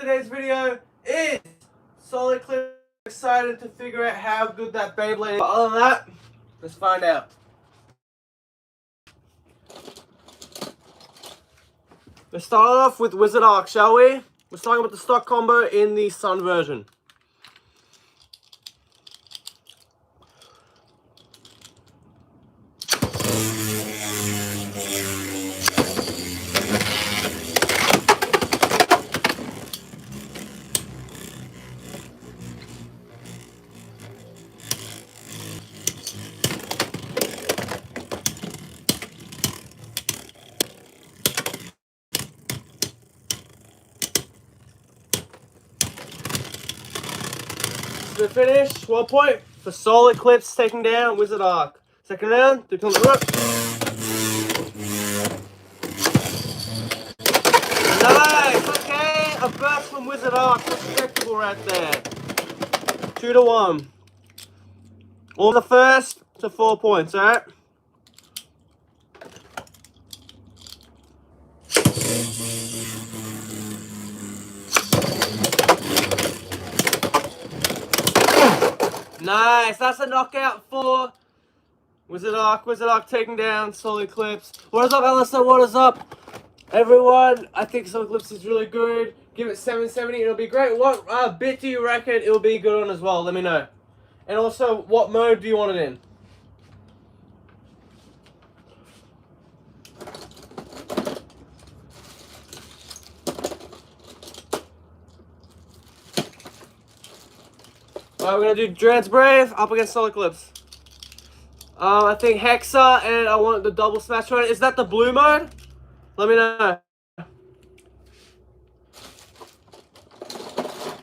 today's video is Solid Clip. Excited to figure out how good that Beyblade is. But other than that, let's find out. Let's start off with Wizard Arc, shall we? We're starting with the stock combo in the Sun version. To finish, 1 point for Solid Clips taking down Wizard Arc. Second round, do come up. Nice, okay, a burst from Wizard Arc, respectable right there. 2-1. All the first to 4 points, alright? Nice, that's a knockout for Wizard Arc. Wizard Arc taking down Solid Clips. What is up, Alistair? What is up, everyone? I think Solid Clips is really good. Give it 770, it'll be great. What bit do you reckon it'll be good on as well? Let me know. And also, what mode do you want it in? Alright, we're gonna do Dread's Brave up against Solid Clips. I think Hexa, and I want the double smash one. Is that the blue mode? Let me know.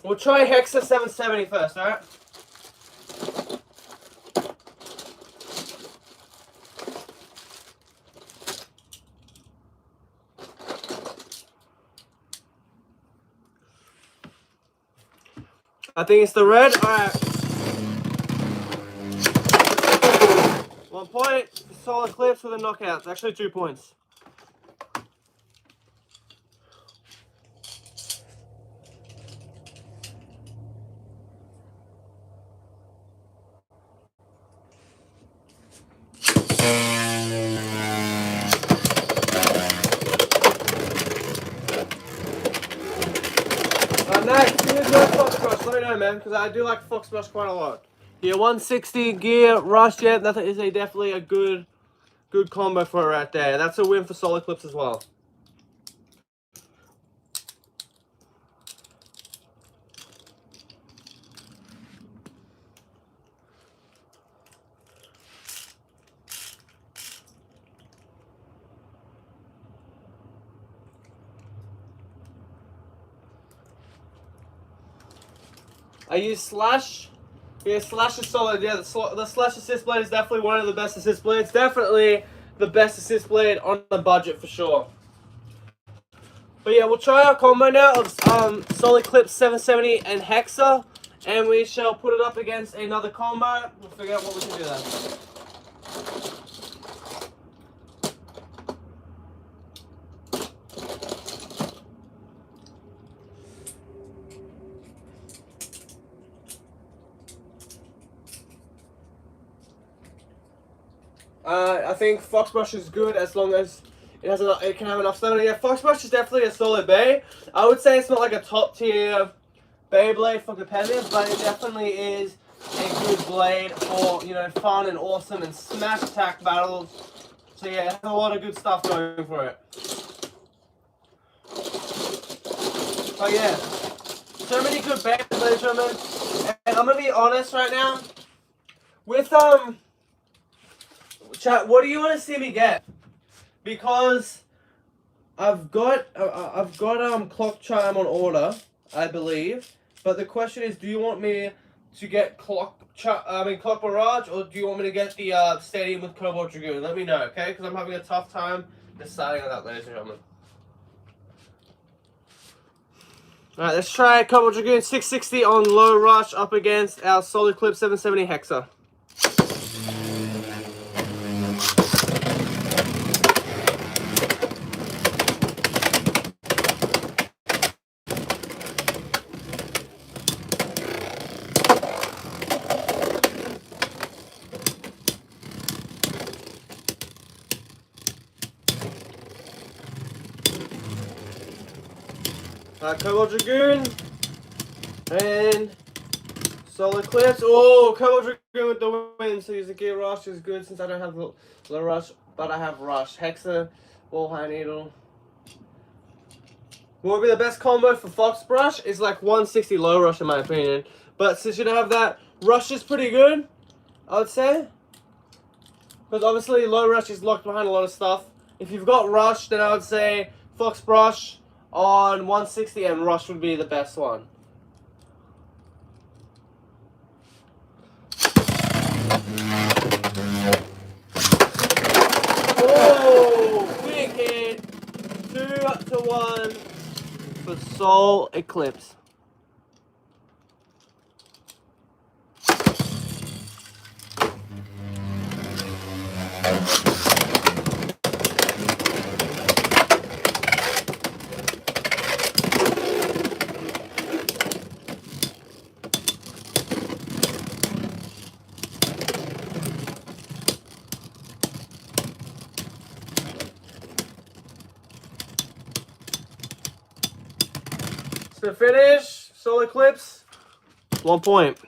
We'll try Hexa 770 first, alright? I think it's the red. Alright. 1 point. Solid Clips with a knockout. It's actually 2 points. Nice. Let me know, man, because I do like Fox Rush quite a lot. Yeah, 160 gear rush, yeah, that is definitely a good combo for it right there. That's a win for Solid Clips as well. I use Slash. Yeah, Slash is solid. Yeah, the Slash assist blade is definitely one of the best assist blades. Definitely the best assist blade on the budget for sure. But yeah, we'll try our combo now of Solid Clips 770 and Hexa. And we shall put it up against another combo. We'll figure out what we can do there. I think Fox Brush is good as long as it can have enough stamina. Yeah, Fox Brush is definitely a solid Bey. I would say it's not like a top tier Beyblade for competitive, but it definitely is a good blade for, you know, fun and awesome and smash attack battles. So yeah, it has a lot of good stuff going for it. But yeah, so many good Beyblades, gentlemen. And I'm gonna be honest right now with chat, what do you want to see me get? Because I've got clock chime on order, I believe. But the question is, do you want me to get clock barrage, or do you want me to get the stadium with Cobalt Dragoon? Let me know, okay? Because I'm having a tough time deciding on that, ladies and gentlemen. All right, let's try Cobalt Dragoon 660 on low rush up against our Solid Clip 770 Hexa. Cobalt Dragoon and Solar Eclipse. Oh, Cobalt Dragoon with the win. So using Gear Rush is good since I don't have the Rush, but I have Rush. Hexa, Wall High Needle. What would be the best combo for Fox Brush is like 160 low rush in my opinion. But since you don't have that, rush is pretty good, I would say. Because obviously low rush is locked behind a lot of stuff. If you've got rush, then I would say Fox Brush on 160 and rush would be the best one. Oh, big hit. 2-1. For Soul Eclipse. To finish, Soul Eclipse, 1 point.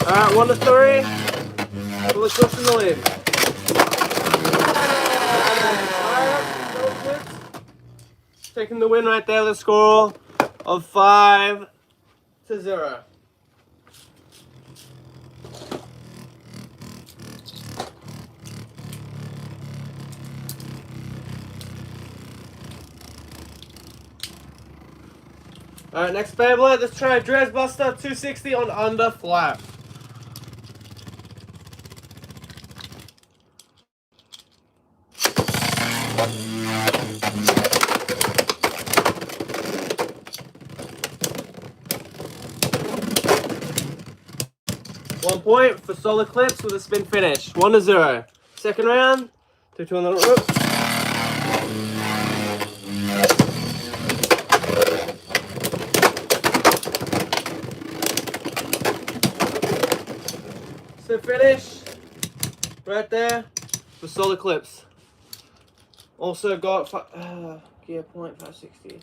Alright, 1-3. Soul Eclipse in the lead. Taking the win right there, the score of 5-0. Alright, next Beyblade, let's try Dress Buster 260 on under flap. One point for Solar Eclipse with a spin finish. 1-0. Second round, 2-2 on the rope. So finish right there for Solar Eclipse. Also got gear point 560.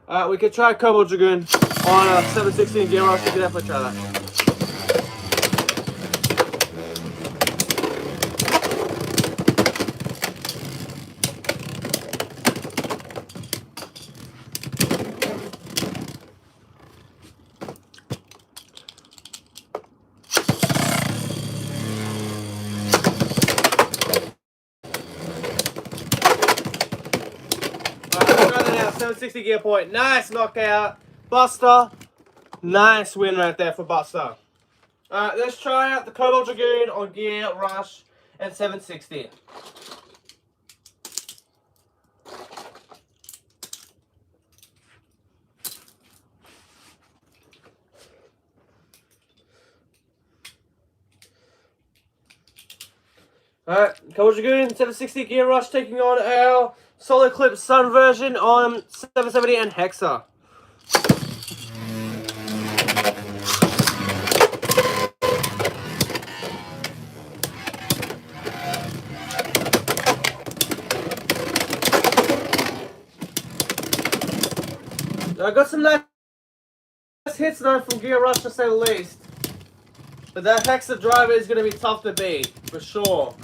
Alright, we could try Cobalt Dragoon on 716 gear rush. We could definitely try that. Alright, let's try that now. 760 gear point. Nice knockout. Buster. Nice win right there for Buster. Alright, let's try out the Cobalt Dragoon on gear rush and 760. Alright, Cobalt Dragoon, 760 gear rush taking on our Solar Eclipse Sun version on 770 and Hexa. I got some nice hits though from gear rush to say the least. But that Hexa driver is going to be tough to beat, for sure.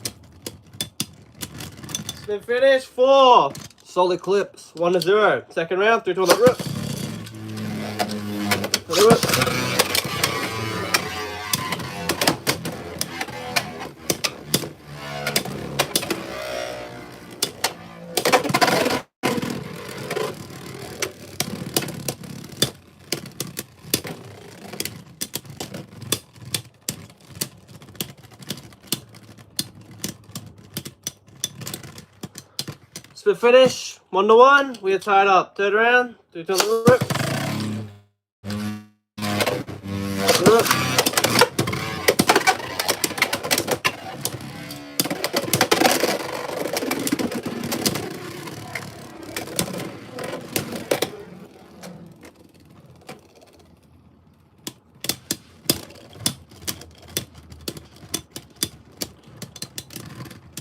Spin finish for Solar Eclipse, 1-0. Second round, 3-2 on the rip. Split finish, 1-1. We are tied up. Third round, 3-2 on the rip.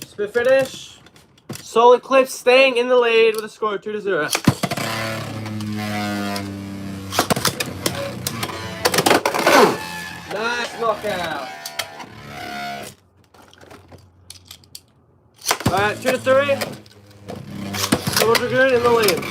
Split finish. Solid Clips staying in the lead with a score of 2-0. Nice knockout. Alright, 2-3. Double Dragoon in the lead.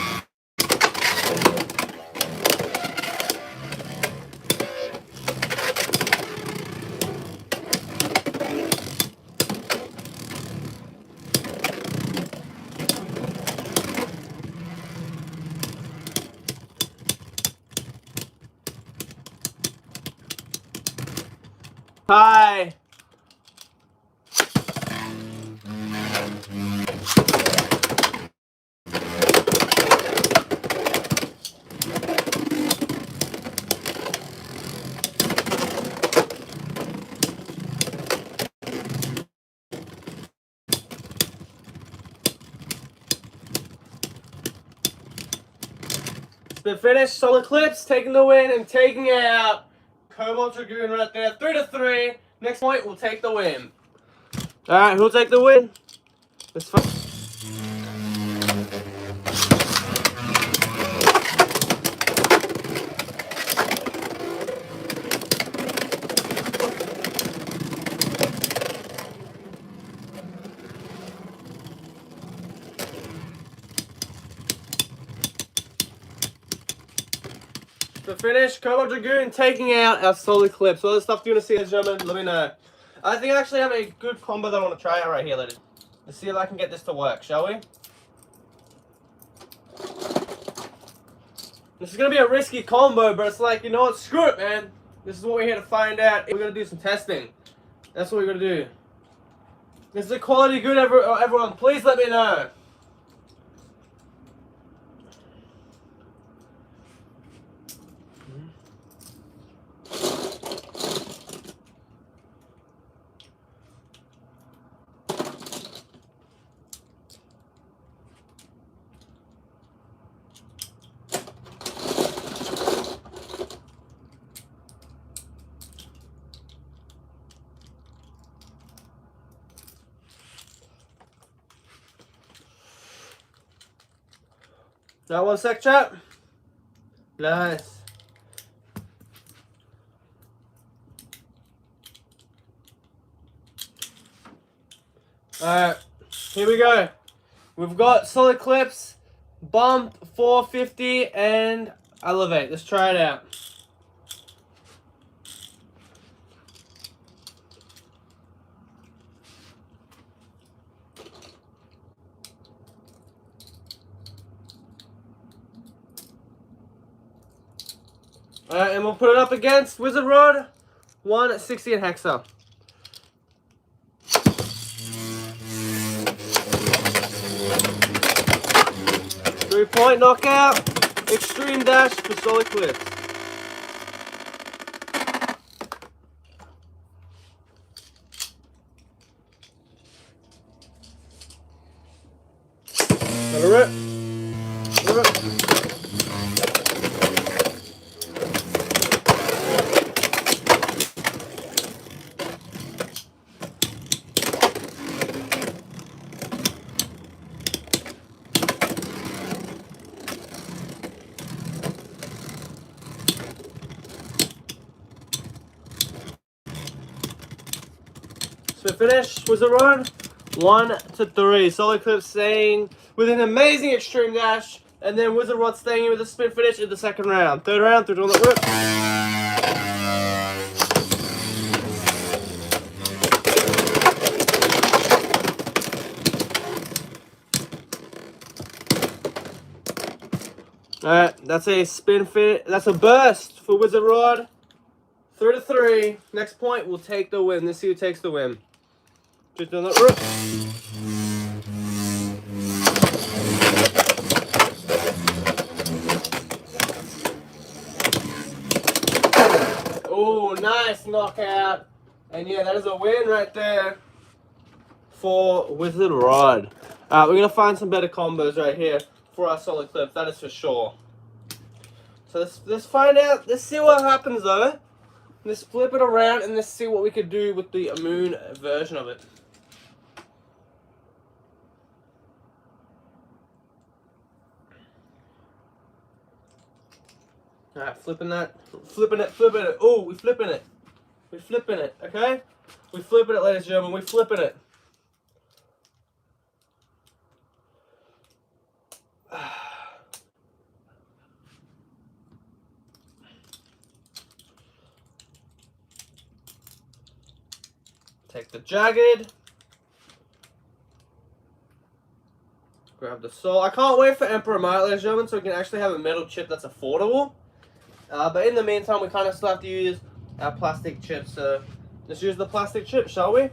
Hi. Spin finish, Solid Clips taking the win and taking out Cobalt Dragoon right there. 3-3. Next point will take the win. Alright, who'll take the win? Let's find. To finish, Cobalt Dragoon taking out our Solid Clips. What other stuff do you want to see, ladies and gentlemen? Let me know. I think I actually have a good combo that I want to try out right here, ladies. Let's see if I can get this to work, shall we? This is going to be a risky combo, but it's like, you know what? Screw it, man. This is what we're here to find out. We're going to do some testing. That's what we're going to do. Is the quality good, everyone? Please let me know. Now 1 sec, chat. Nice. Alright, here we go. We've got Solid Clips, Bump, 450, and Elevate. Let's try it out. Alright, and we'll put it up against Wizard Rod, 160 and Hexa. Three-point knockout, extreme dash for Solid Clips. Got a rip. So finish was a run 1-3. Solid Clips staying with an amazing extreme dash, and then Wizard Rod staying in with a spin finish in the second round. Third round, through the whip. Alright, that's a spin fit. That's a burst for Wizard Rod. 3-3. Next point will take the win. Let's see who takes the win. Just on that rip. Oh, nice knockout. And yeah, that is a win right there for Wizard Rod. We're going to find some better combos right here for our Solid Clips. That is for sure. So let's find out. Let's see what happens though. Let's flip it around and let's see what we could do with the moon version of it. Alright, flipping that. Flipping it, flipping it. Oh, we're flipping it. We're flipping it, okay? We're flipping it, ladies and gentlemen. We're flipping it. Take the jagged. Grab the soul. I can't wait for Emperor Might, ladies and gentlemen, so we can actually have a metal chip that's affordable. But in the meantime, we kind of still have to use our plastic chips. So let's use the plastic chip, shall we?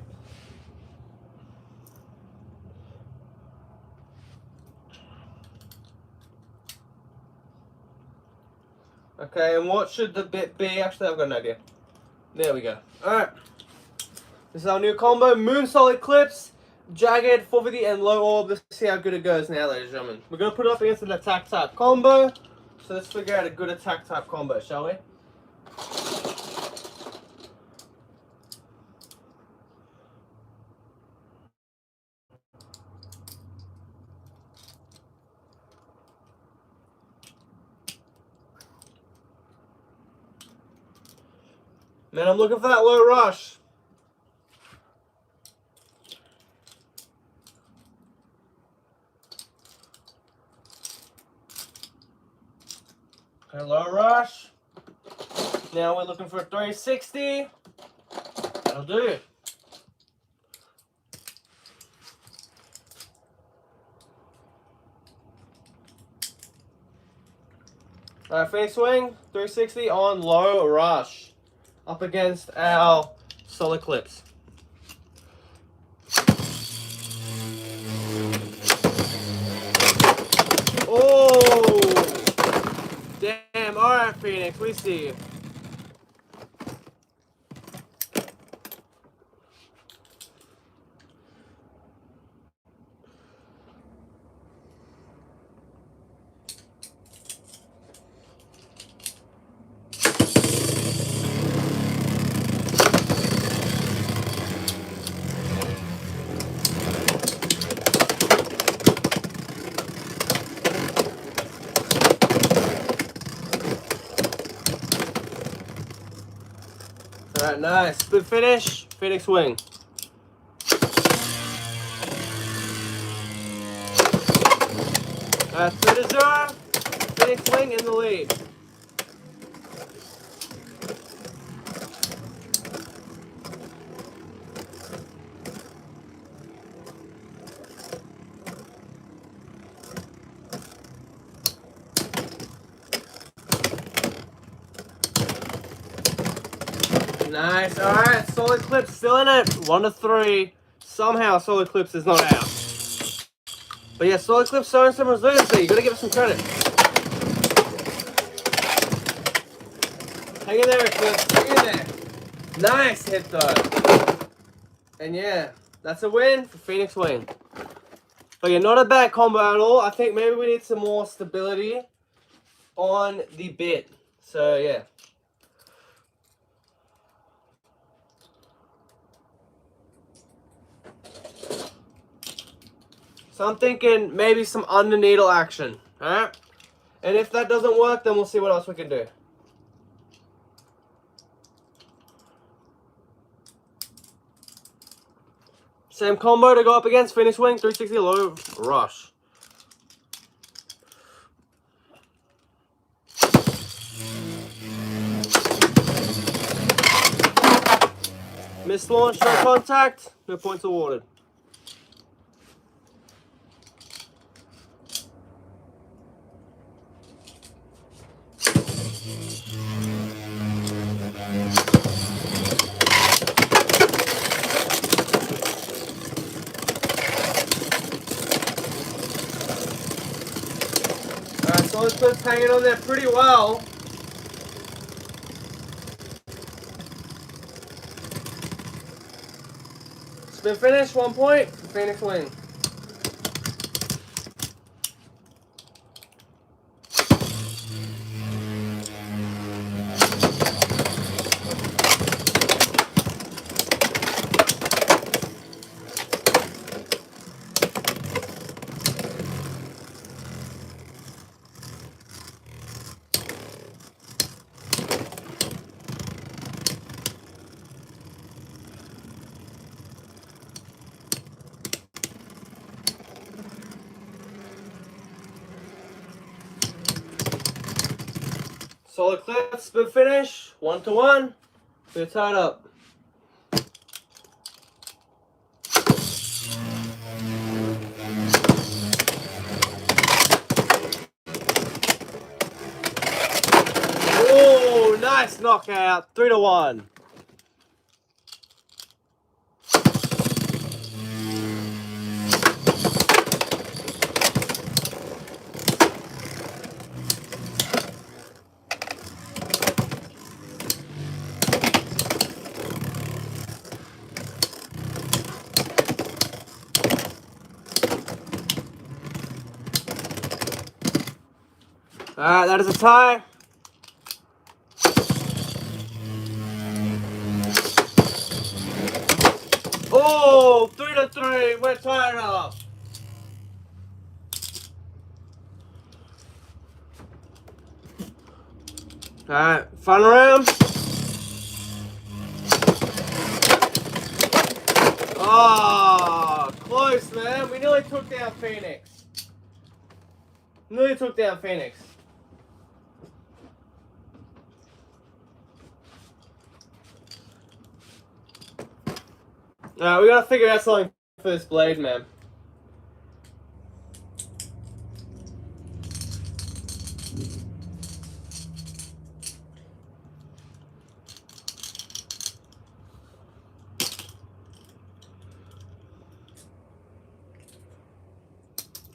Okay, and what should the bit be? Actually, I've got an idea. There we go. Alright. This is our new combo. Moon Soul Eclipse, Jagged, 450, and Low Orb. Let's see how good it goes now, ladies and gentlemen. We're going to put it up against an attack type combo. So let's figure out a good attack type combo, shall we? Man, I'm looking for that low rush. Okay, low rush. Now we're looking for a 360. That'll do. Alright, Phoenix Swing, 360 on low rush. Up against our Soul Eclipse. Oh! Damn, alright Phoenix, we see you. Alright, nice. Good finish. Phoenix Wing. Alright, 3-0. Phoenix Wing in the lead. Nice. Alright, Soul Eclipse still in it. 1-3. Somehow Soul Eclipse is not out. But yeah, Soul Eclipse showing some resiliency. You gotta give it some credit. Hang in there, Eclipse. Hang in there. Nice hit though. And yeah, that's a win for Phoenix Wing. But yeah, not a bad combo at all. I think maybe we need some more stability on the bit. So yeah. So I'm thinking maybe some under needle action. Alright? And if that doesn't work, then we'll see what else we can do. Same combo to go up against Phoenix Wing, 360 low rush. Missed launch, no contact, no points awarded. Alright, so let's hanging on there pretty well. Spin finish, 1 point for Phoenix Wing. Solid clip, spin finish, 1-1. We're tied up. Oh, nice knockout, 3-1. Alright, that is a tie. Oh, 3-3. We're tied up. Alright, final round. Oh, close, man. We nearly took down Phoenix. Nearly took down Phoenix. Alright, we gotta figure out something for this blade, man.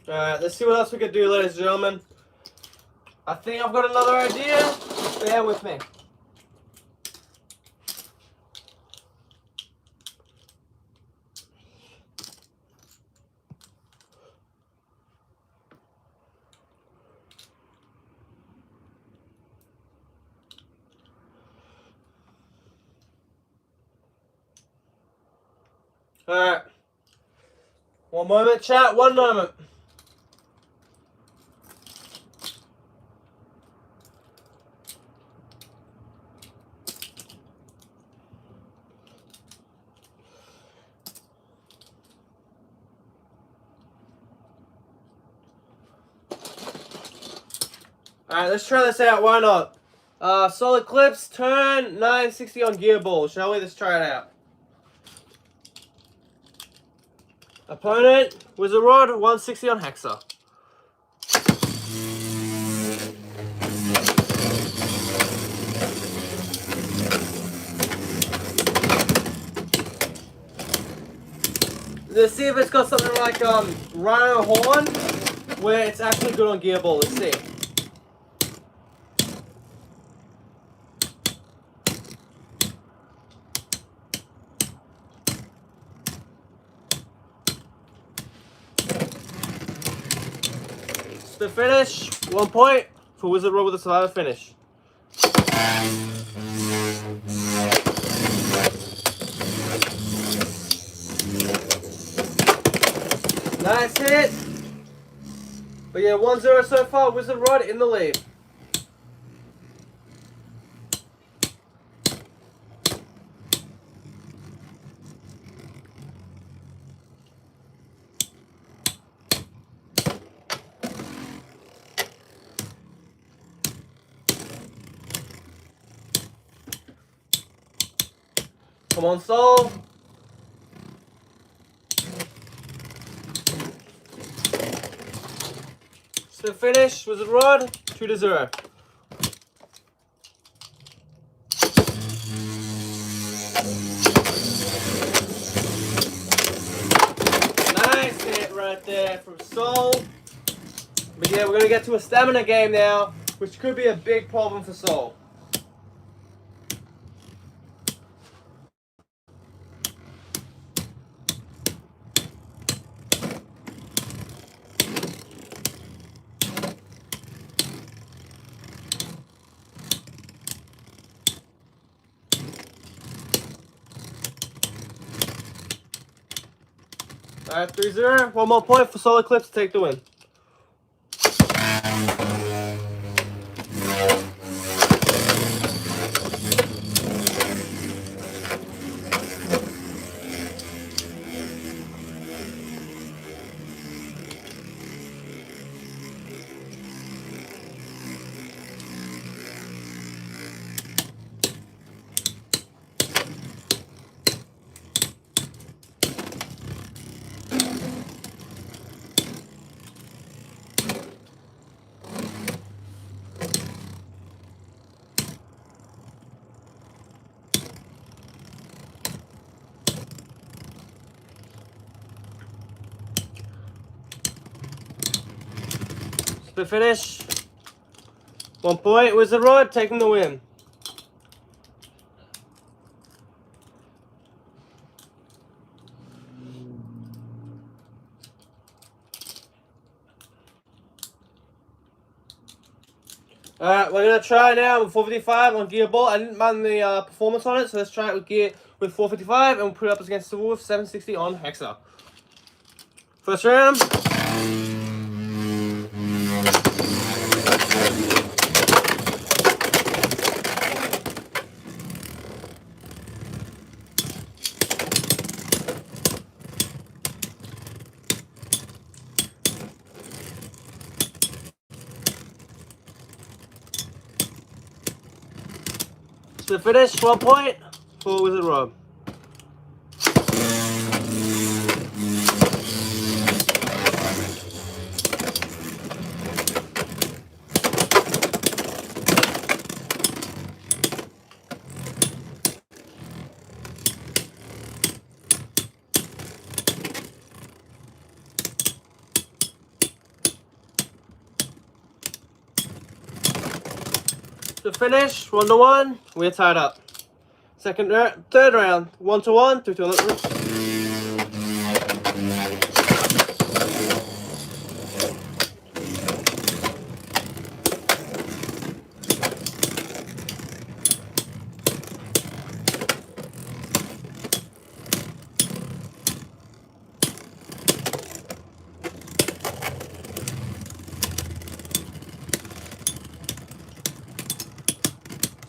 Alright, let's see what else we can do, ladies and gentlemen. I think I've got another idea. Bear with me. Alright. One moment, chat. One moment. Alright, let's try this out. Why not? Solid clips, turn 960 on gear ball. Shall we? Let's try it out. Opponent, Wizard Rod, 160 on Hexa. Let's see if it's got something like Rhino Horn, where it's actually good on gear ball. Let's see. The finish, 1 point for Wizard Rod with a survivor finish. Nice hit. But yeah, 1-0 so far. Wizard Rod in the lead. Come on, Soul. Spin finish, Wizard Rod, 2-0. Nice hit right there from Soul. But yeah, we're going to get to a stamina game now, which could be a big problem for Soul. Alright, 3-0. One more point for Solid Clips to take the win. Split finish. 1 point. Wizard Rod taking the win. Alright, we're going to try now with 455 on gear ball. I didn't man the performance on it, so let's try it with gear with 455 and we'll put it up against the Wolf 760 on Hexa. First round. To finish, 1 point for Wizard Rob. To finish, 1-1, we're tied up. Third round, 1-1, 3-2.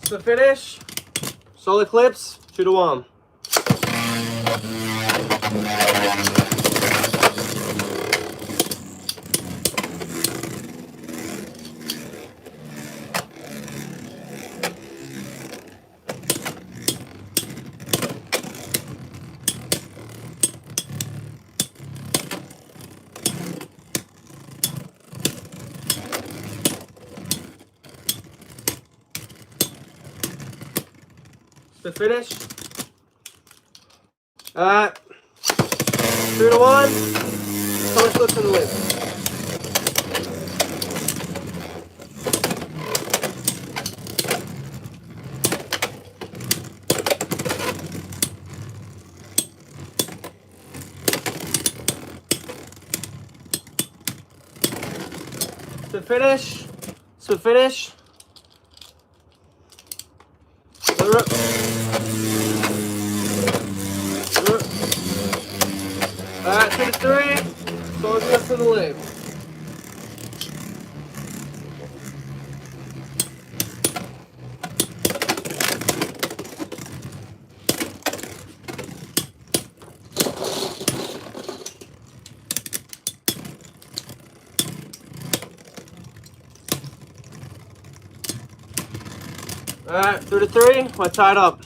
To finish, Solar Eclipse, 2-1. To finish. 2-1. Solar Eclipse in the lid. To finish. To finish. Alright, 2-3. Solar Eclipse in the lid. Alright, 3-3, we're tied up.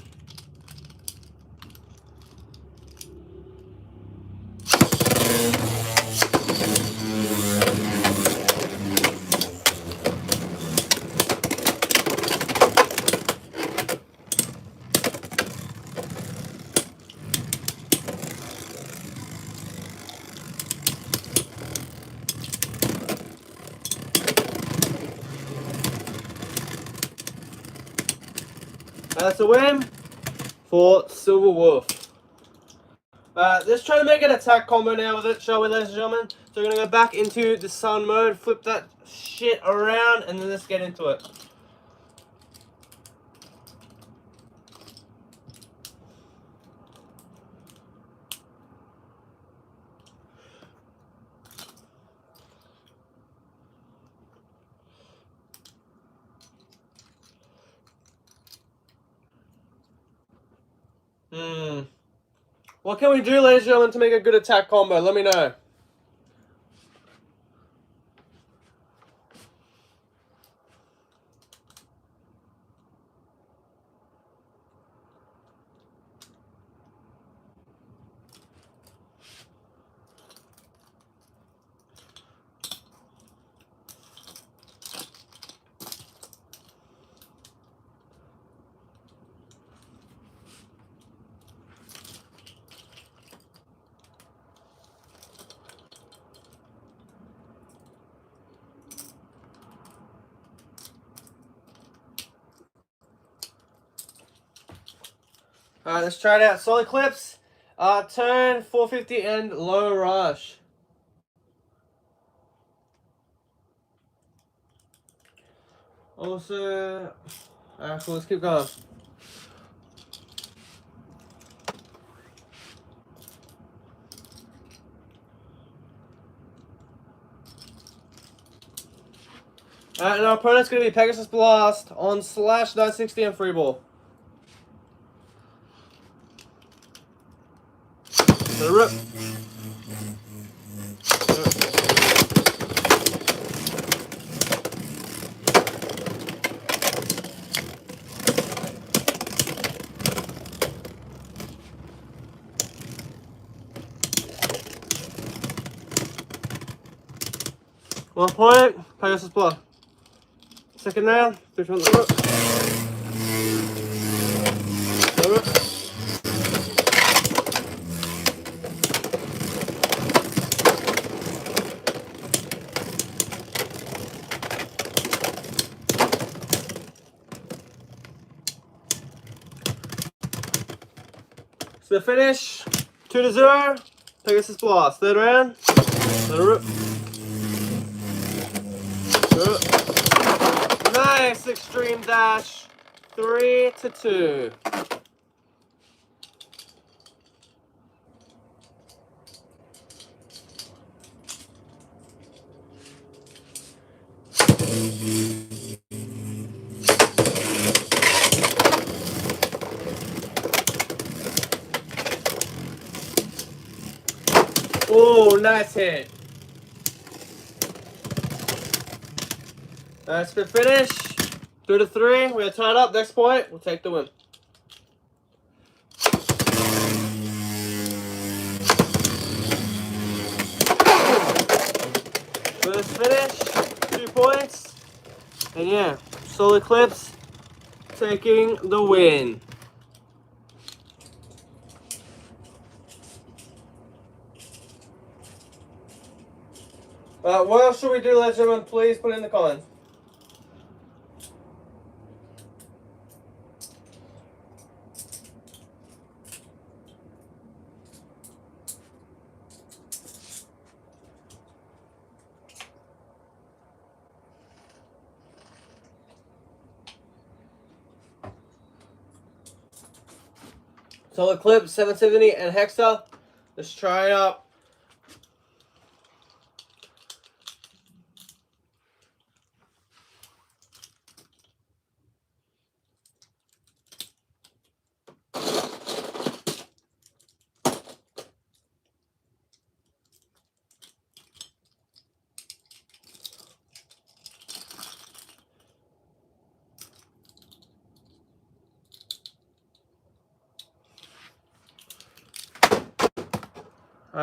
That's a win for Silver Wolf. Let's try to make an attack combo now with it, shall we, ladies and gentlemen? So we're going to go back into the sun mode, flip that shit around, and then let's get into it. What can we do, ladies and gentlemen, to make a good attack combo? Let me know. Alright, let's try it out. Solid clips, turn 450 and low rush. Also, alright, cool, let's keep going. Alright, and our opponent's going to be Pegasus Blast on slash 960 and free ball. Let it rip. One point, Pegasus Blast. Second round, 3 rounds. Let it rip. So the finish, 2-0, Pegasus Blast. Third round, let it rip. Nice extreme dash, 3-2. Oh, nice hit. That's the finish. 3-3. We are tied up. Next point, we'll take the win. First finish, 2 points. And yeah, Solid Clips taking the win. What else should we do, ladies and gentlemen? Please put it in the comments. Solid Clip, 770 and Hexa. Let's try it out.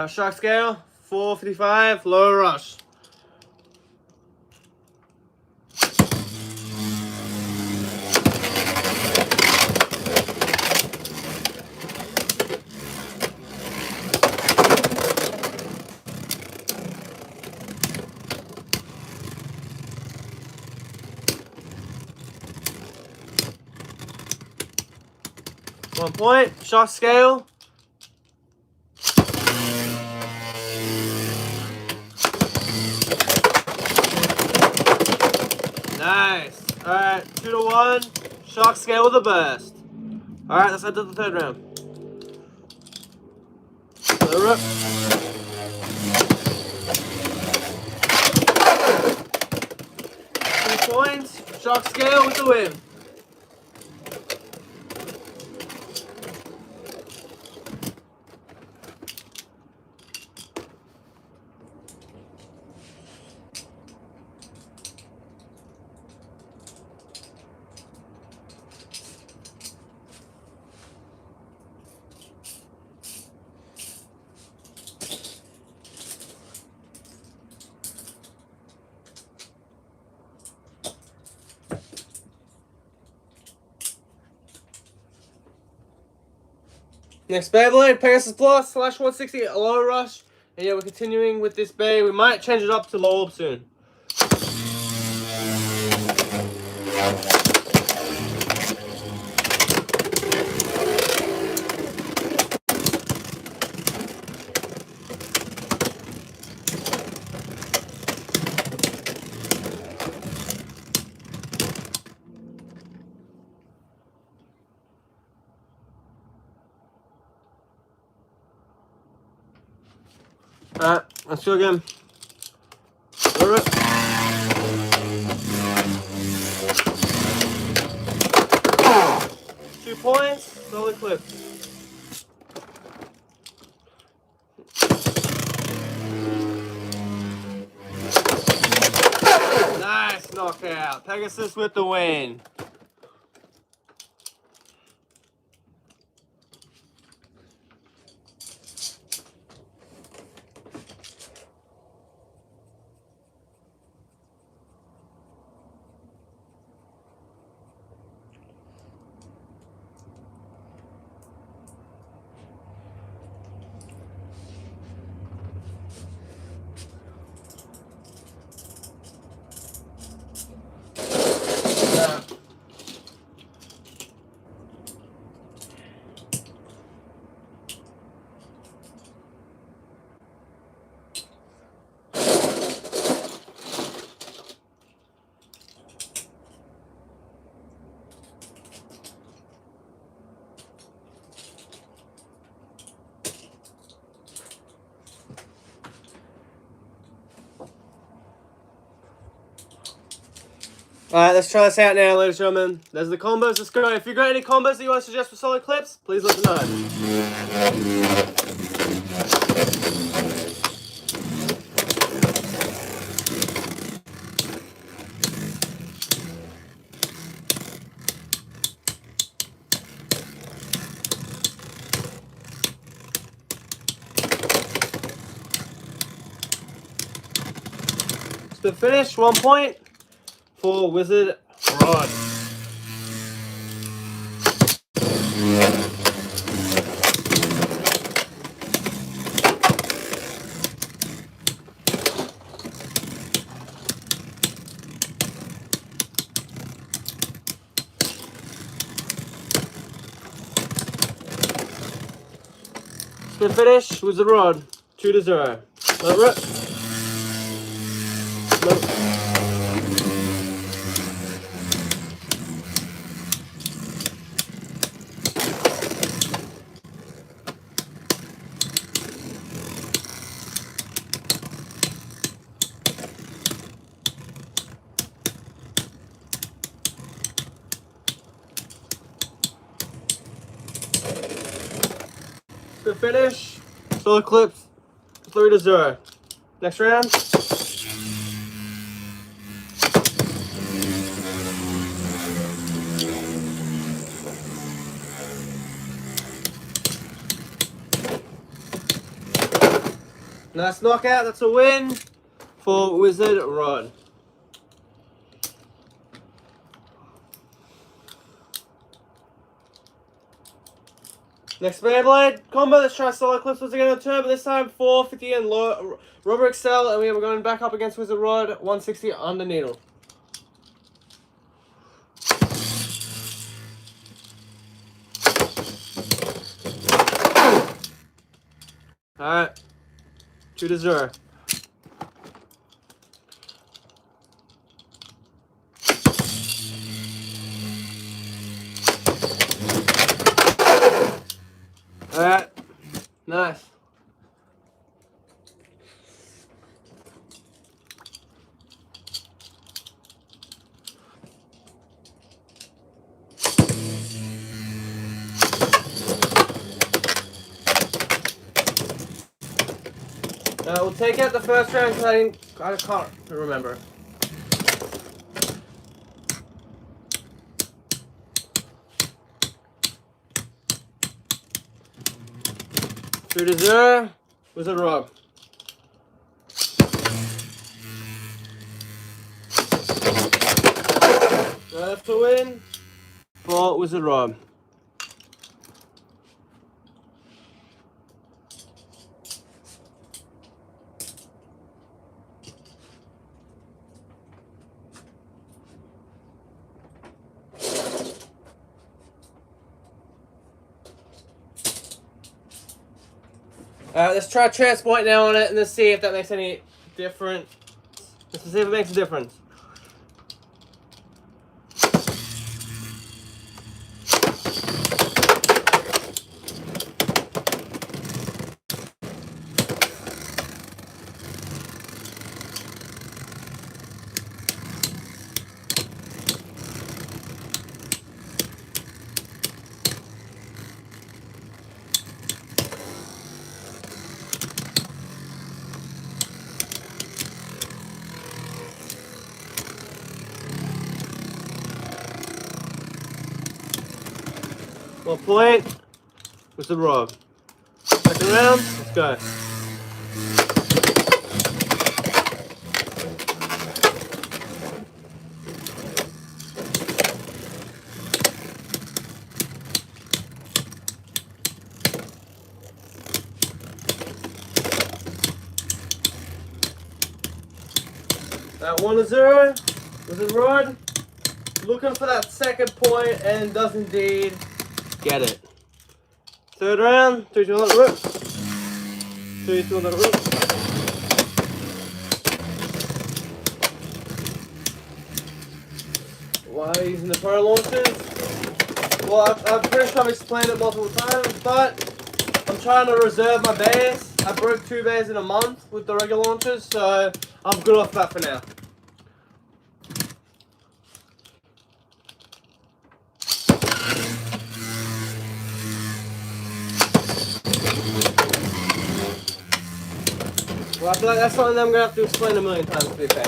Shark scale, 455, low rush. One point, shark scale. Nice. Alright, 2-1. Shark scale with a burst. Alright, let's head to the third round. Let it rip. 2 points. Shark scale with the win. Next Beyblade, Pegasus Plus, slash 160, low rush. And yeah, we're continuing with this Bey. We might change it up to low orb soon. Alright, let's go again. Rub it. 2 points, solid clip. Nice knockout. Pegasus with the win. Alright, let's try this out now, ladies and gentlemen. There's the combos. Let's go. If you've got any combos that you want to suggest for solid clips, please let me know. Spin finish, 1 point for Wizard Rod. Spin finish, Wizard Rod, 2-0. Let it rip. Nope. Spin finish, solid clips, 3-0. Next round. Nice knockout, that's a win for Wizard Rod. Next Beyblade combo, let's try solid clips once again on turn, but this time 450 and rubber excel, and we're going back up against Wizard Rod, 160 under needle. Alright, 2-0. Alright, nice. We'll take out the first round because I can't remember. Two to 0 with a rub. Left to win. 4 with a rub. Let's try transport now on it and let's see if that makes any difference. Let's see if it makes a difference. 1 point. Wizard Rod. Second round. Let's go. That 1-0. Wizard Rod. Looking for that second point and does indeed get it. Third round, 3-2 on that rook. 3-2 on that rook. Why are you using the pro launchers? Well, I'm pretty sure I've explained it multiple times, but I'm trying to reserve my bays. I broke 2 bays in a month with the regular launchers, so I'm good off that for now. Well, I feel like that's something I'm going to have to explain a million times, to be fair.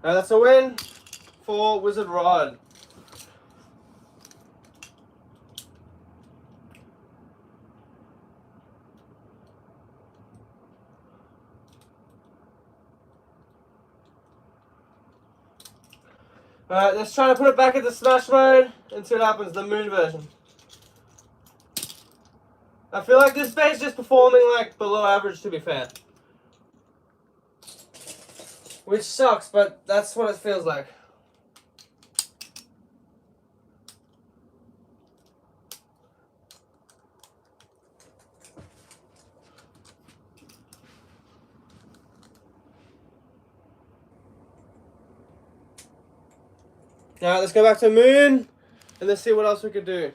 That's a win for Wizard Rod. Alright, let's try to put it back into Smash mode and see what happens, the Moon version. I feel like this base is just performing like below average, to be fair. Which sucks, but that's what it feels like. Alright, let's go back to Moon and let's see what else we could do.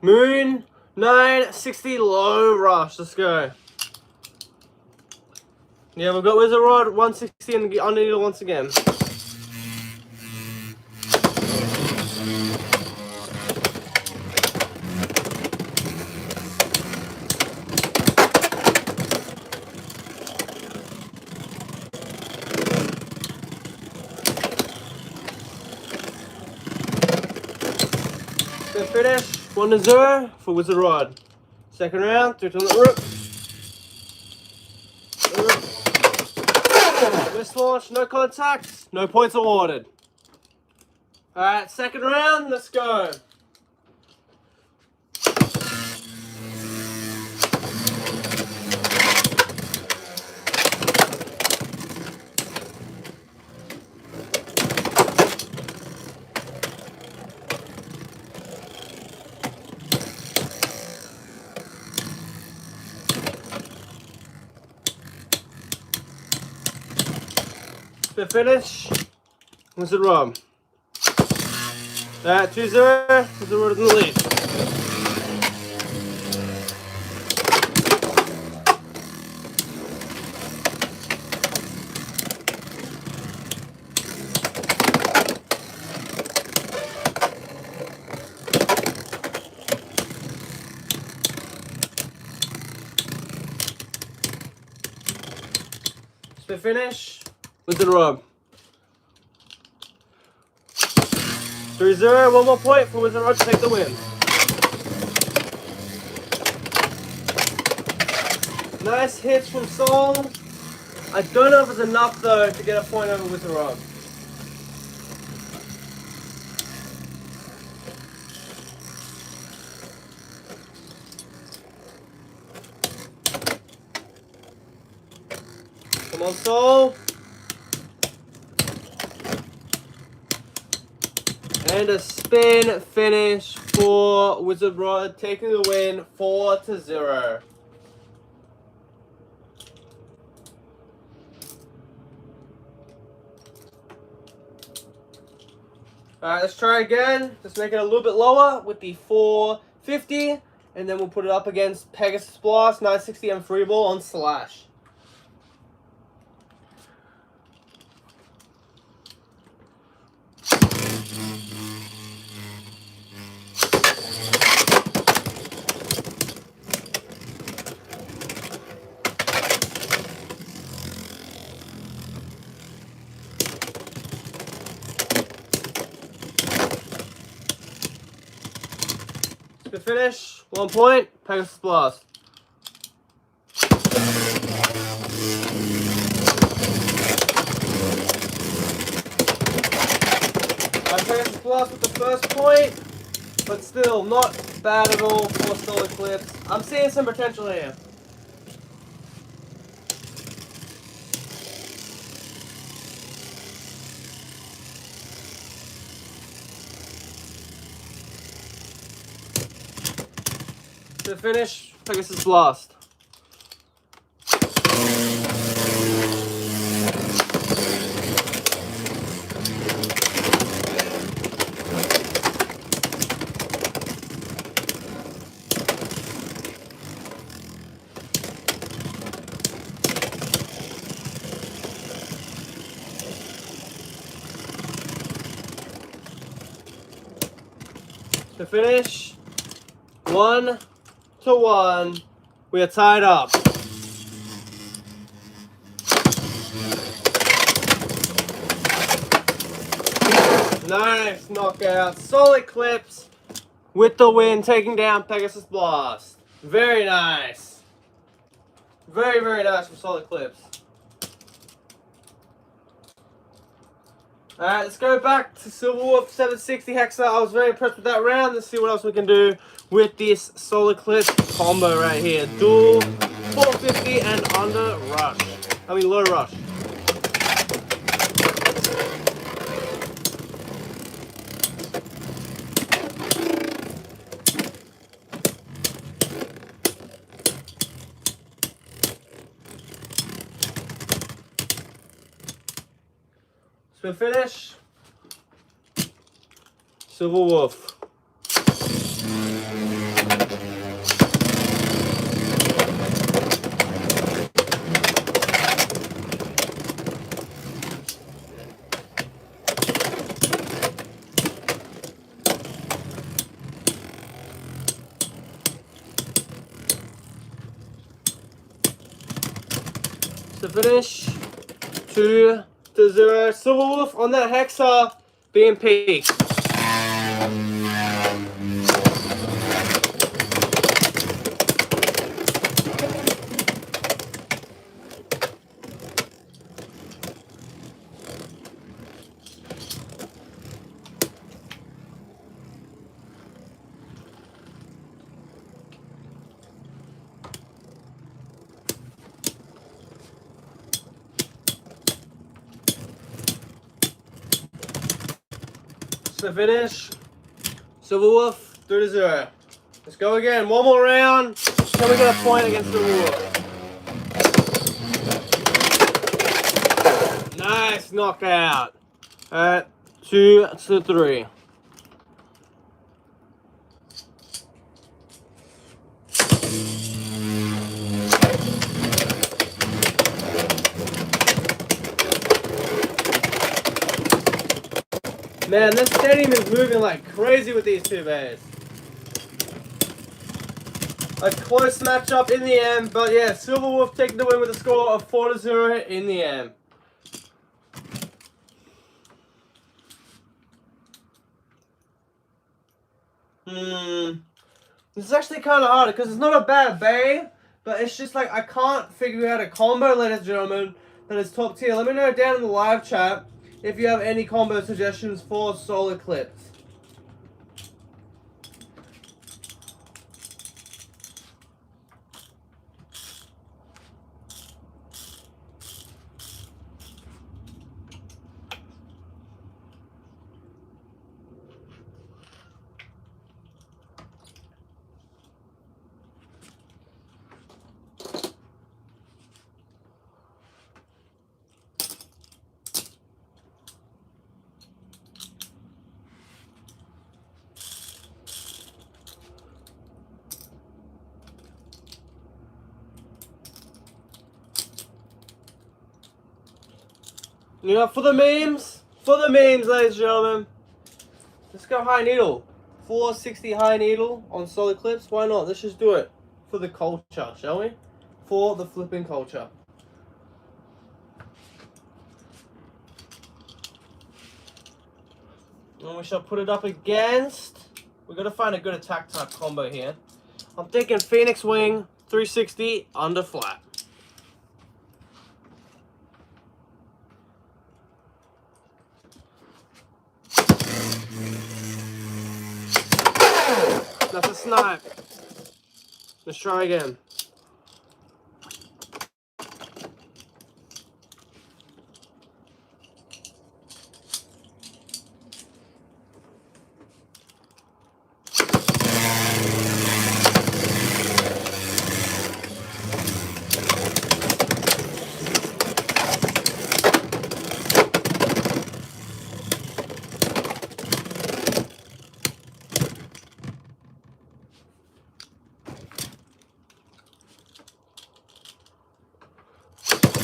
Moon 960 low rush. Let's go. Yeah, we've got Wizard Rod 160 and the Underneedle once again. Good finish. 1-0 for Wizard Rod. Second round, 3 to the rook. Wrist launch, no contact, no points awarded. Alright, second round, let's go. The finish, Wizard Rod. 2-0, Wizard Rod in the lead. The finish, Wizard Rod. 3-0, 1 more point for Wizard Rod to take the win. Nice hits from Soul. I don't know if it's enough though to get a point over Wizard Rod. Come on, Soul. And a spin finish for Wizard Rod, taking the win 4-0. Alright, let's try again. Just make it a little bit lower with the 450. And then we'll put it up against Pegasus Blast 960 and free ball on slash. To finish, 1 point, Pegasus Blast. Pegasus Blast with the first point, but still not bad at all for Solar Eclipse. I'm seeing some potential here. To finish, Pegasus Blast. To finish, 1-1, we are tied up. Nice knockout. Solar Eclipse with the win, taking down Pegasus Blast. Very nice. Very, very nice from Solar Eclipse. Alright, let's go back to Silver Wolf 760 Hexa. I was very impressed with that round. Let's see what else we can do with this Solar Eclipse combo right here. Dual 450 and under rush. I mean low rush. So finish, Silver Wolf. So finish, 2-0. Silver Wolf on that Hexa being peaked. So finish, Silver Wolf 3-0. Let's go again. One more round. Can we get a point against Silver Wolf? Nice knockout. Alright, 2-3. Man, this stadium is moving like crazy with these two bears. A close matchup in the end, but yeah, Silver Wolf taking the win with a score of 4-0 in the end. This is actually kind of hard because it's not a bad bay, but it's just like I can't figure out a combo, ladies and gentlemen, that is top tier. Let me know down in the live chat if you have any combo suggestions for Solar Eclipse. You know, for the memes, ladies and gentlemen, let's go high needle. 460 high needle on solid clips. Why not? Let's just do it for the culture, shall we? For the flipping culture. And we shall put it up against. We've got to find a good attack type combo here. I'm thinking Phoenix Wing 360 under flat. That's a snipe. Let's try again.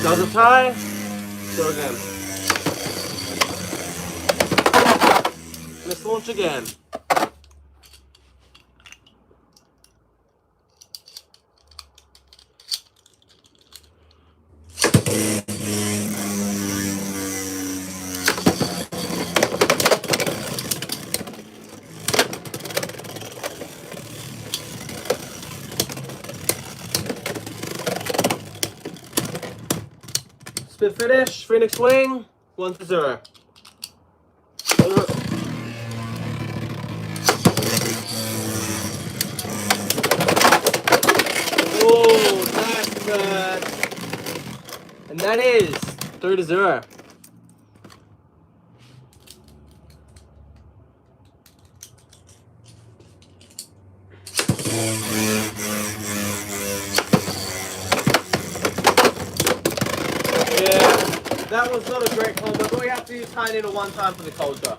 Does a tie. Go again. Let's launch again. Spin finish, Phoenix Wing, 1-0. Oh, that's good. And that is 3-0. Yeah, that was not a great combo, but we have to use high needle one time for the culture.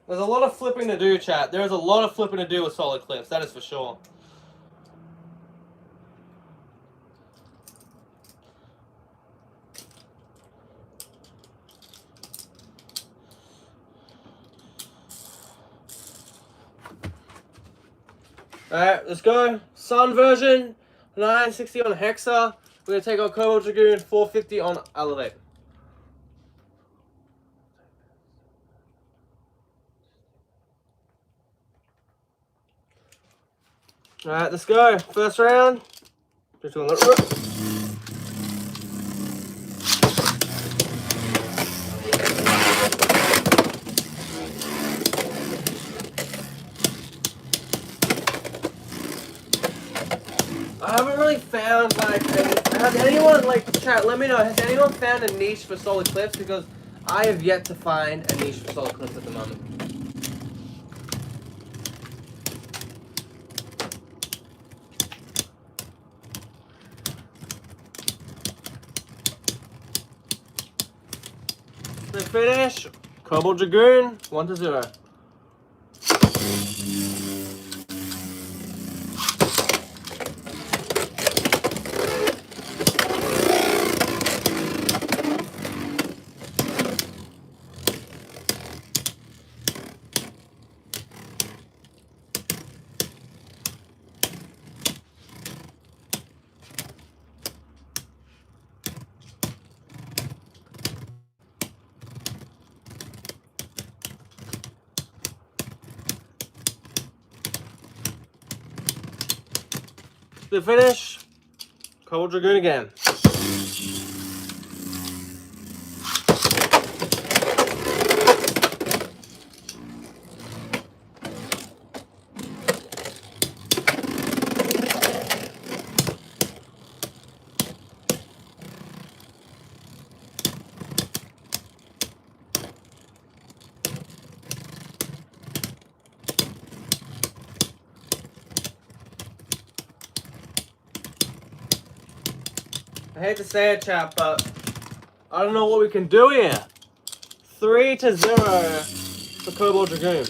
There's a lot of flipping to do, chat. There is a lot of flipping to do with solid clips, that is for sure. Alright, let's go. Sun version, 960 on Hexa. We're going to take our Cobalt Dragoon, 450 on Elevate. Alright, let's go. First round. Just going to let it rip. I haven't really found, like, has anyone, like, chat, let me know, has anyone found a niche for solid clips? Because I have yet to find a niche for solid clips at the moment. The finish, Cobalt Dragoon, 1-0. Split finish. Cobalt Dragoon again. I hate to say it, chat, but I don't know what we can do here. 3-0 for Cobalt Dragoon.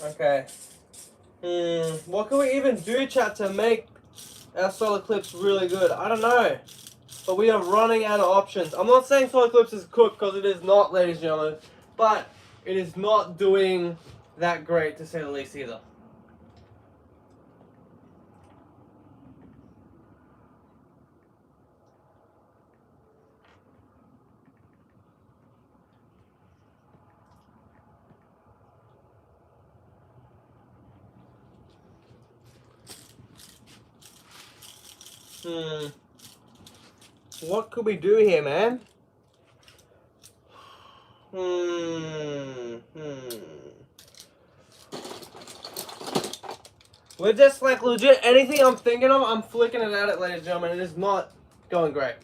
Okay. What can we even do, chat, to make our Solar Eclipse really good? I don't know. But we are running out of options. I'm not saying Solar Eclipse is cooked, because it is not, ladies and gentlemen. But it is not doing that great, to say the least, either. What could we do here, man? We're just like legit anything I'm thinking of, I'm flicking it at it, ladies and gentlemen. It is not going great.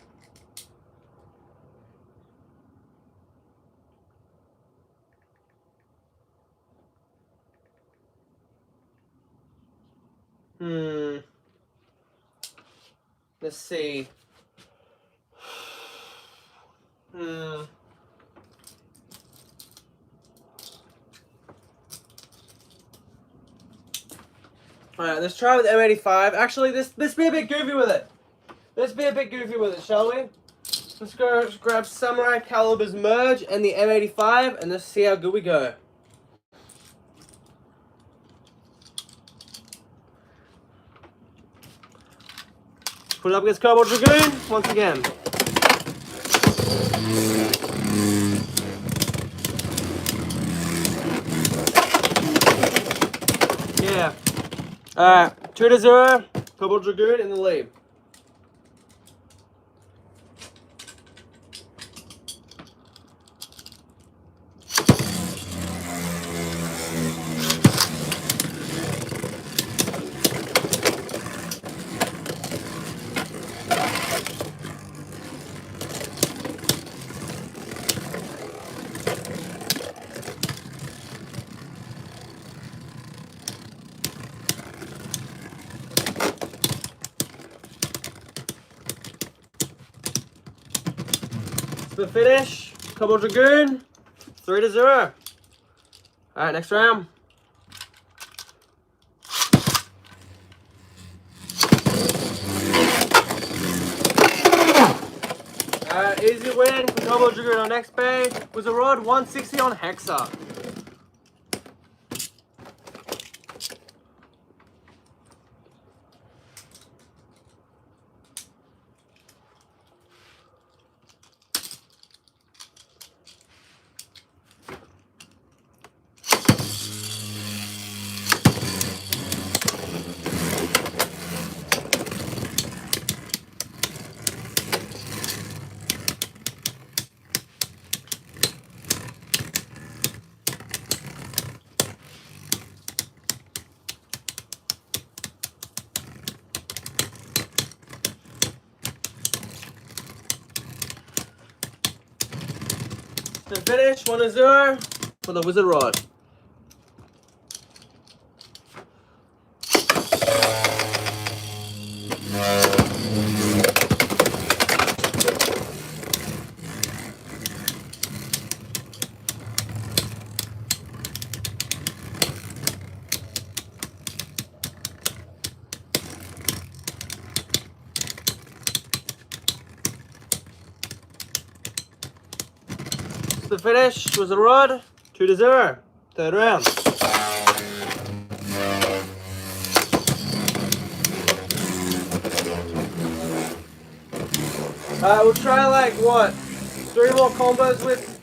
Let's see. Alright, let's try with M85. Actually, let's be a bit goofy with it. Let's be a bit goofy with it, shall we? Let's go grab Samurai Caliber's Merge and the M85, and let's see how good we go. Put it up against Cobalt Dragoon once again. Yeah. Alright, 2-0. Cobalt Dragoon in the lead. The finish, Cobalt Dragoon, 3-0. Alright, next round. Easy win for Cobalt Dragoon. Our next pay was a rod 160 on Hexa. The finish, 1-0 for the Wizard Rod. finish was a rod. 2-0. Third round. We'll try like what? 3 more combos with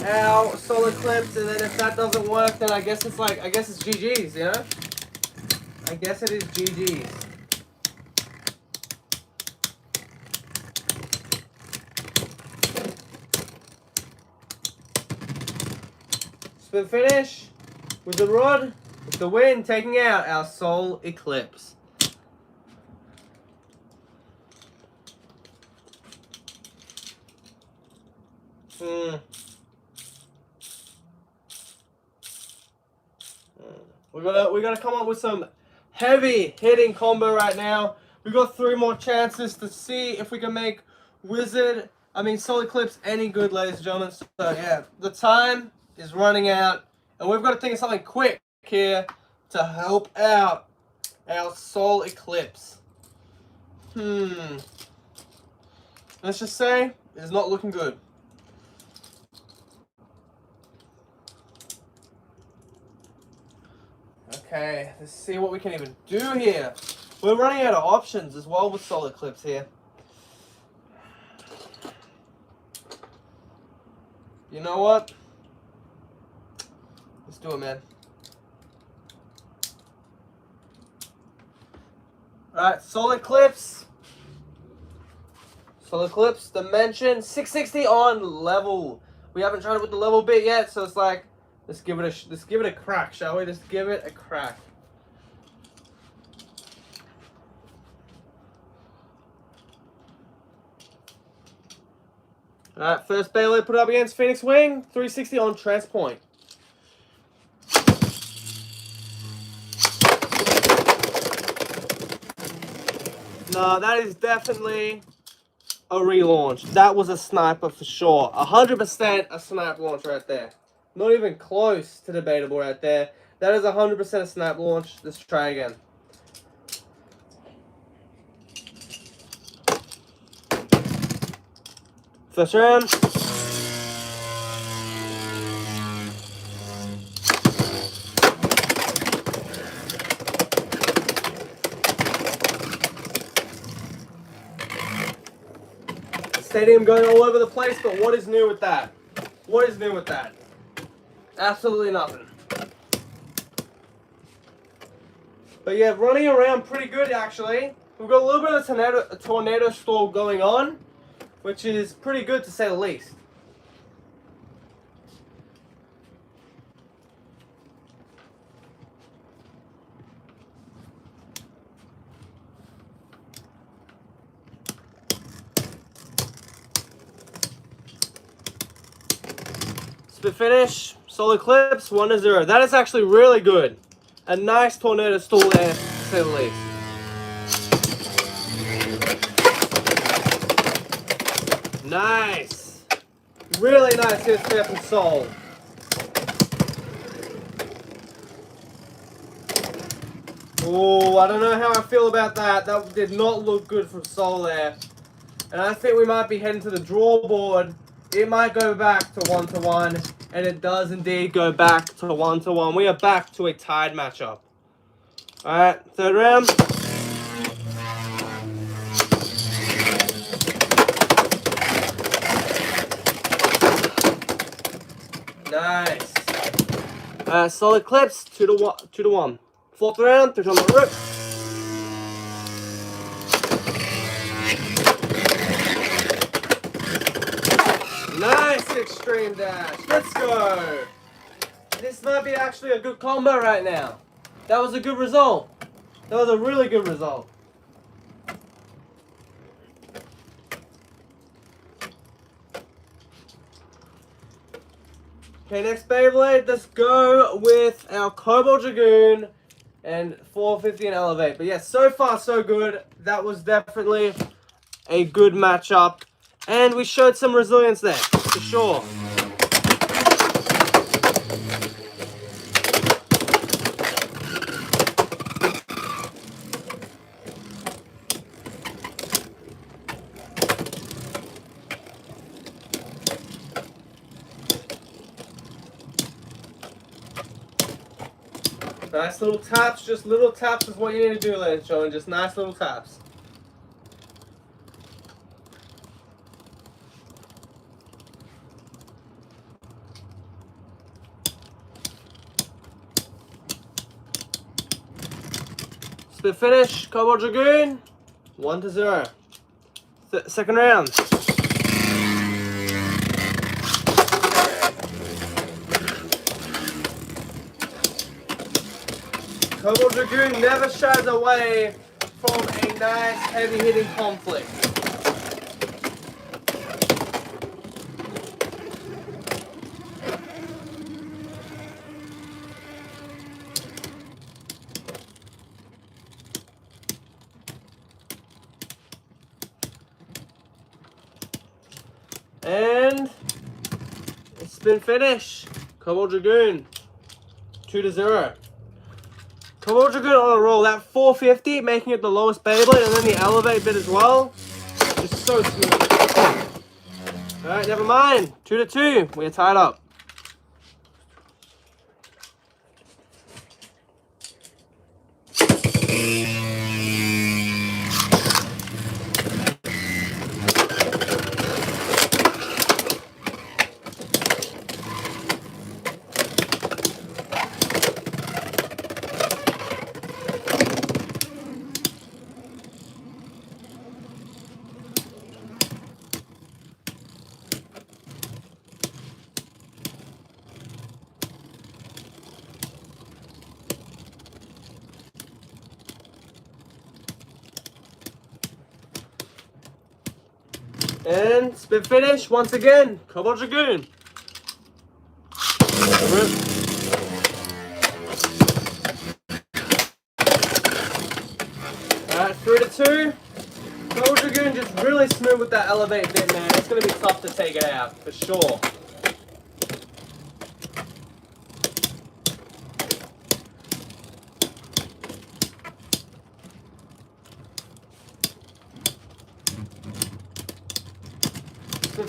our solid clips, and then if that doesn't work, then I guess it's GG's, you know? I guess it is GG's. Spin finish with the rod, with the win, taking out our Soul Eclipse. We gotta come up with some heavy hitting combo right now. We got 3 more chances to see if we can make Soul Eclipse any good, ladies and gentlemen. So yeah, the time is running out, and we've got to think of something quick here to help out our Soul Eclipse. Let's just say it's not looking good. Okay, let's see what we can even do here. We're running out of options as well with Soul Eclipse here. You know what? Let's do it, man. Alright, Soul Eclipse. Soul Eclipse, dimension, 660 on level. We haven't tried it with the level bit yet, so it's like, let's give it a crack, shall we? Just give it a crack. Alright, first Beyblade put up against Phoenix Wing, 360 on Transpoint. No, that is definitely a relaunch. That was a sniper for sure. 100% a sniper launch right there. Not even close to debatable right there. That is 100% a snap launch. Let's try again. First round. Stadium going all over the place, but what is new with that? What is new with that? Absolutely nothing. But yeah, running around pretty good actually. We've got a little bit of a tornado storm going on, which is pretty good to say the least. Spit finish, Soul Eclipse, 1-0. That is actually really good. A nice tornado storm there, to say the least. Nice. Really nice hits there from Soul. Oh, I don't know how I feel about that. That did not look good from Soul there. And I think we might be heading to the draw board. It might go back to 1-1. And it does indeed go back to 1-1. We are back to a tied matchup. Alright, third round. Nice. Soul Eclipse, 2-1. Fourth round, 3 on the rip. Nice extreme dash. Let's go. This might be actually a good combo right now. That was a good result. That was a really good result. Okay, next Beyblade. Let's go with our Cobalt Dragoon and 450 and Elevate. But yeah, so far so good. That was definitely a good matchup. And we showed some resilience there, for sure. Nice little taps, just little taps is what you need to do, ladies and gentlemen. Just nice little taps. Spin finish, Cobalt Dragoon, 1-0. Second round. Cobalt Dragoon never shies away from a nice heavy hitting conflict. And spin finish, Cobalt Dragoon, 2-0. Cobalt Dragoon on a roll. That 450, making it the lowest Beyblade, and then the elevate bit as well. Just so smooth. Alright, never mind. 2-2. We are tied up. And spin finish once again, Cobalt Dragoon. Alright, 3-2. Cobalt Dragoon just really smooth with that elevate bit, man. It's going to be tough to take it out, for sure.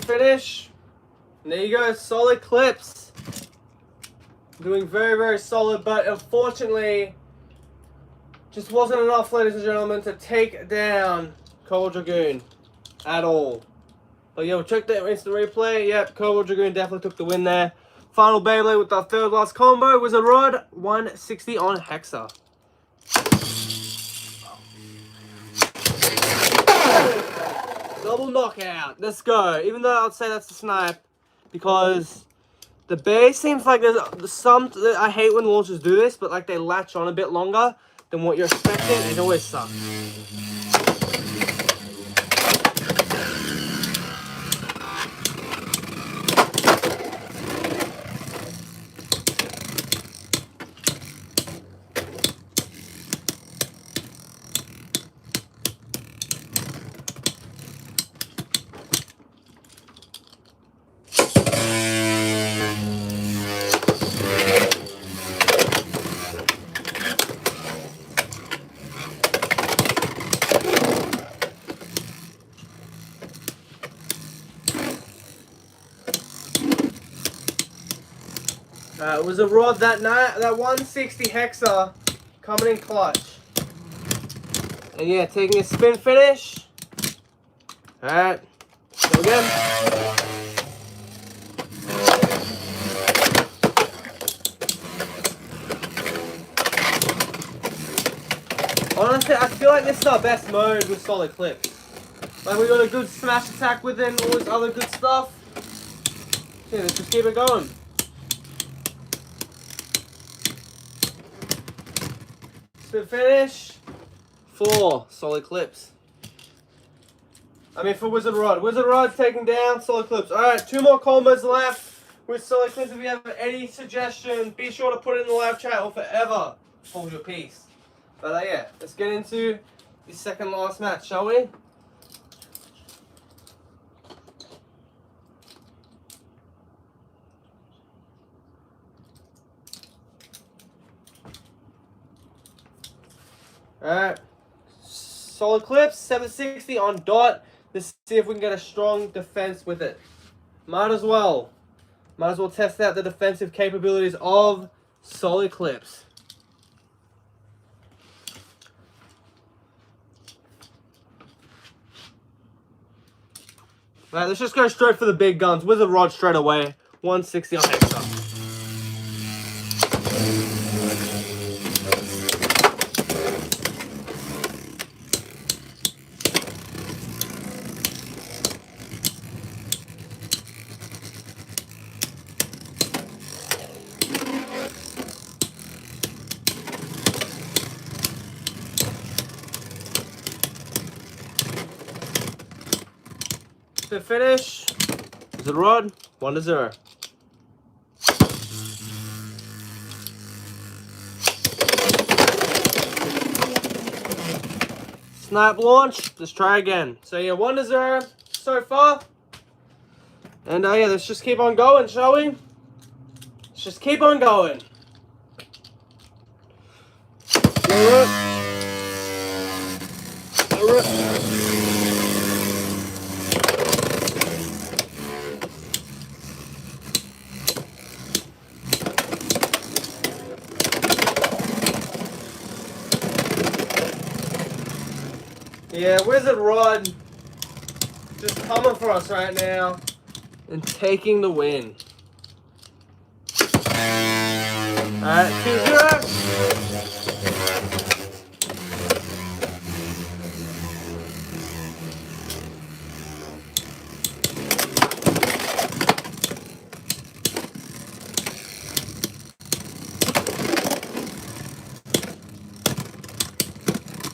Finish. And there you go, solid clips. Doing very, very solid, but unfortunately, just wasn't enough, ladies and gentlemen, to take down Cobalt Dragoon at all. But yeah, we'll check the instant replay. Yep, Cobalt Dragoon definitely took the win there. Final Beyblade with our third last combo was a Rod 160 on Hexa. Double knockout. Let's go. Even though I'd say that's a snipe, because the base seems like there's some. I hate when launchers do this, but like they latch on a bit longer than what you're expecting. It always sucks. It was a Rod that night, that 160 Hexa coming in clutch. And yeah, taking a spin finish. Alright, go again. Honestly, I feel like this is our best mode with solid clips. Like, we got a good smash attack with it and all this other good stuff. Yeah, let's just keep it going. Spin finish. 4 solid clips. I mean, for Wizard Rod. Wizard Rod's taking down solid clips. Alright, 2 more combos left with solid clips. If you have any suggestions, be sure to put it in the live chat or forever hold your peace. But yeah, let's get into the second last match, shall we? Alright, solid clips, 760 on dot. Let's see if we can get a strong defense with it. Might as well test out the defensive capabilities of solid clips. Alright, let's just go straight for the big guns. Wizard rod straight away. 160 on Hexa. To finish, Wizard rod, 1-0. Snipe launch, let's try again. So yeah, 1-0 so far. And yeah, let's just keep on going, shall we? Let's just keep on going. Yeah, Wizard rod just coming for us right now and taking the win. Alright, 2-0.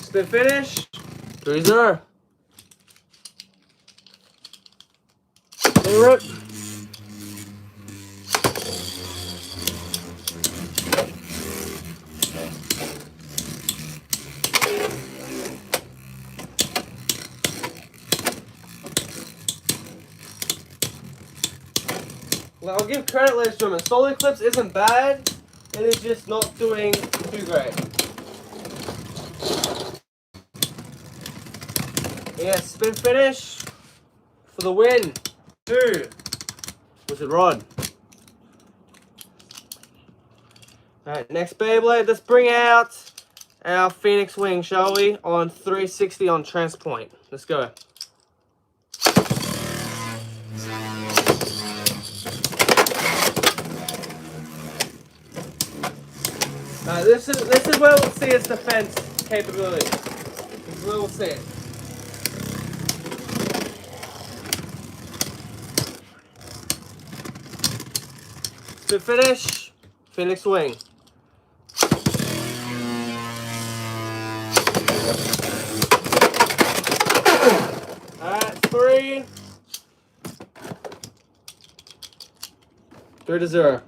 Spin finish. 3-0. Alright. Well, I'll give credit, ladies and gentlemen. Solar Eclipse isn't bad. It is just not doing too great. Yeah, spin finish for the win. 2. Wizard rod. Alright, next Beyblade. Let's bring out our Phoenix Wing, shall we? On 360 on Transpoint. Let's go. This is where we'll see its defense capability. This is where we'll see it. To finish, Phoenix Wing. Alright, 3-0.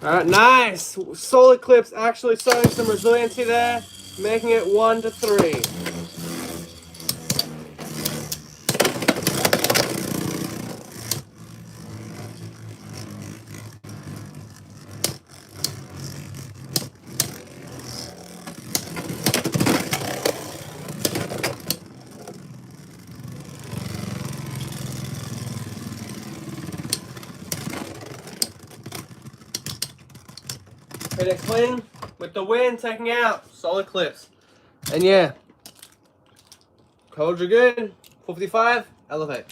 Alright, nice! Solar Eclipse actually showing some resiliency there, making it 1-3. Phoenix Wing with the win, taking out Solar Eclipse. And yeah, Code Dragoon, 455, elevate.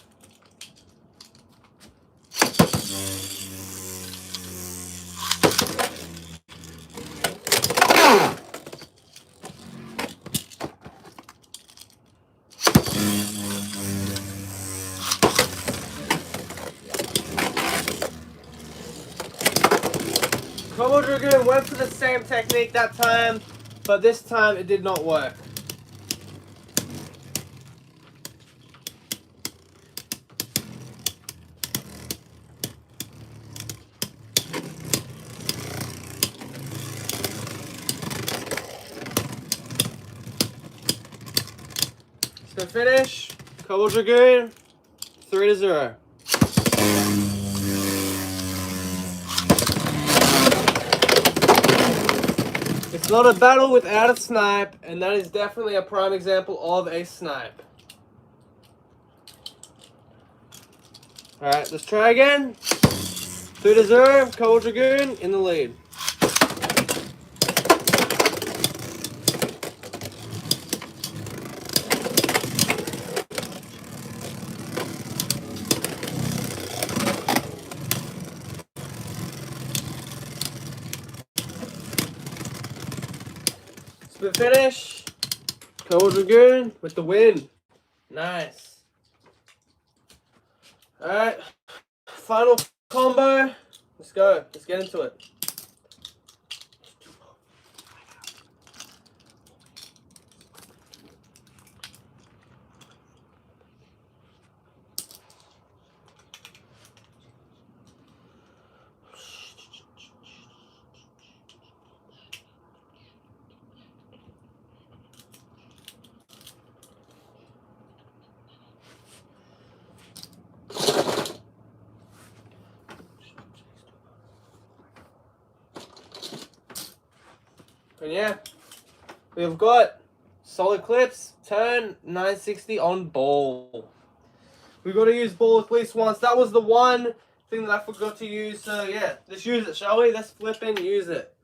Code Dragoon went for the same technique that time, but this time it did not work. So finish, Code Dragoon, 3-0. It's not a battle without a snipe, and that is definitely a prime example of a snipe. Alright, let's try again. 2-0, Cobalt Dragoon in the lead. Split finish. Cobalt Dragoon with the win. Nice. Alright, final combo. Let's go. Let's get into it. And yeah, we've got Solar Eclipse, turn 960 on ball. We've got to use ball at least once. That was the one thing that I forgot to use. So yeah, let's use it, shall we? Let's flip and use it.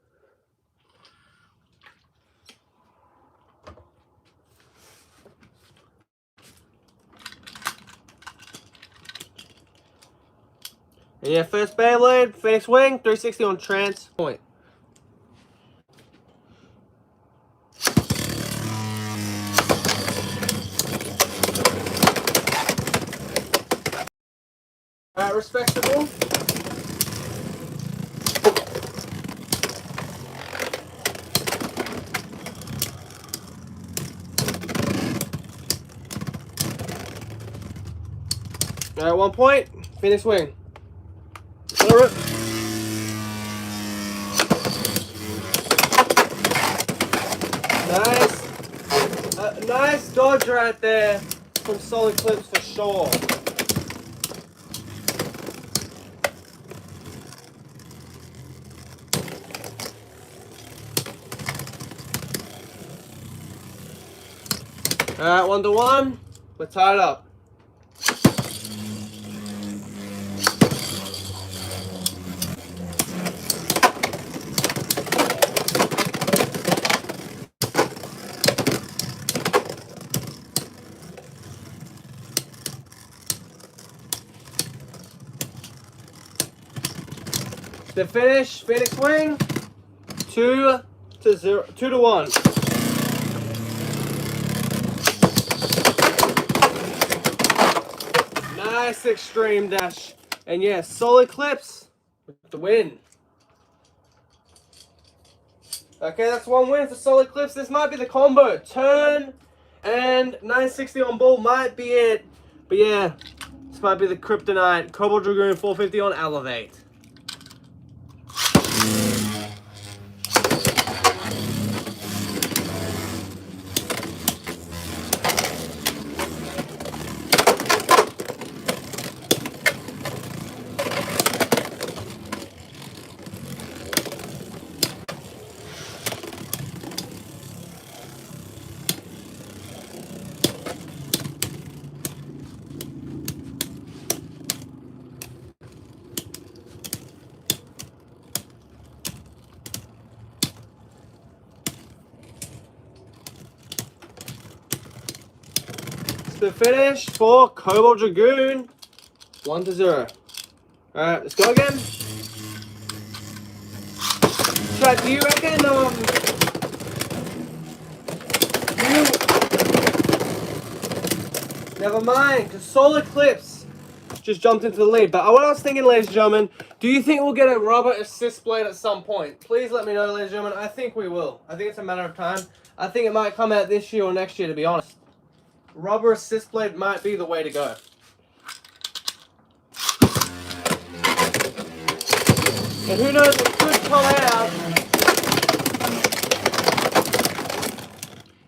And yeah, first Beyblade, Phoenix Wing, 360 on trans point. Alright, respectable. Alright, 1 point, Phoenix Wing. Let it rip. Nice. Nice dodge right there from Solar Eclipse for sure. Alright, 1-1. We're tied up. The finish, Phoenix Wing, 2-1. Nice extreme dash. And yeah, Solar Eclipse with the win. Okay, that's 1 win for Solar Eclipse. This might be the combo. Turn and 960 on ball might be it. But yeah, this might be the Kryptonite. Cobalt Dragoon 450 on Elevate. The finish for Cobalt Dragoon, 1-0. Alright, let's go again. So, do you reckon, never mind, because Solar Eclipse just jumped into the lead. But what I was thinking, ladies and gentlemen, do you think we'll get a rubber assist blade at some point? Please let me know, ladies and gentlemen. I think we will. I think it's a matter of time. I think it might come out this year or next year, to be honest. Rubber assist blade might be the way to go. And who knows, it could come out.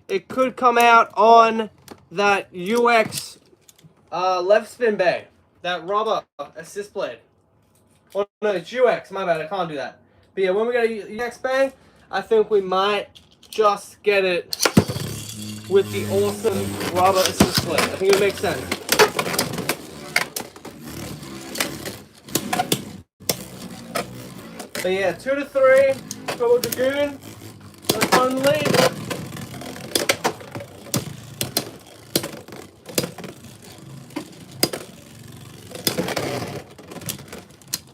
It could come out on that UX left spin bay. That rubber assist blade. Oh no, it's UX, my bad, I can't do that. But yeah, when we get a UX bay, I think we might just get it with the awesome rubber assist blade. I think it makes sense. But yeah, 2-3. Cobalt Dragoon. Let's find the lead.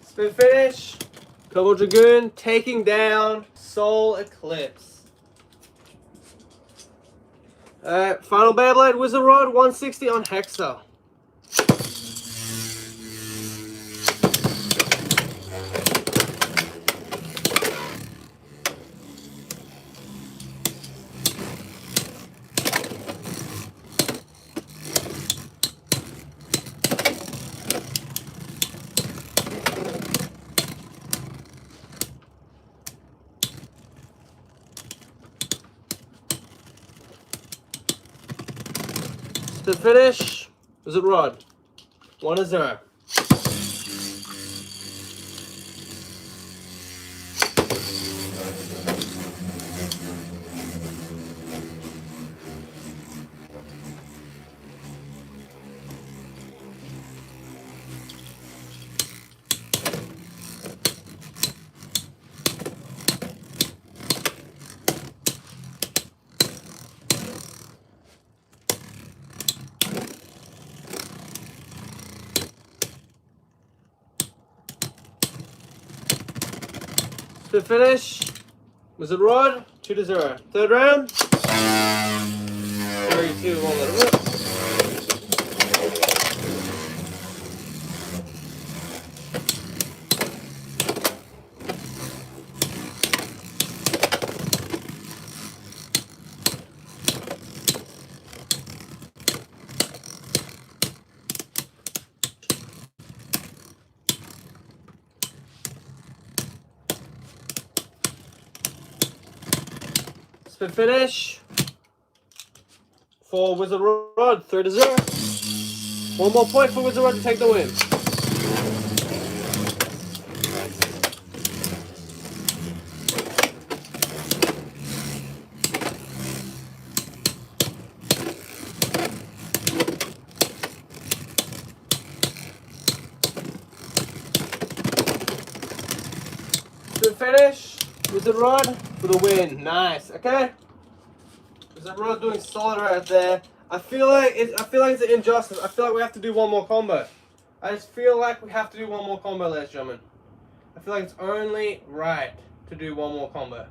Spin finish. Cobalt Dragoon taking down Soul Eclipse. Alright, final Beyblade Wizard Rod 160 on Hexa. To finish, Wizard Rod 1-0. To finish, Wizard Rod 2-0. Third round. 3, 2, 1, let it rip. Spin finish for Wizard Rod 3-0. One more point for Wizard Rod to take the win. Spin finish, Wizard Rod for the win. Nice. Okay. Wizard Rod doing solid right there. I feel like it's an injustice. I feel like we have to do one more combo. I just feel like we have to do one more combo, ladies and gentlemen. I feel like it's only right to do one more combo.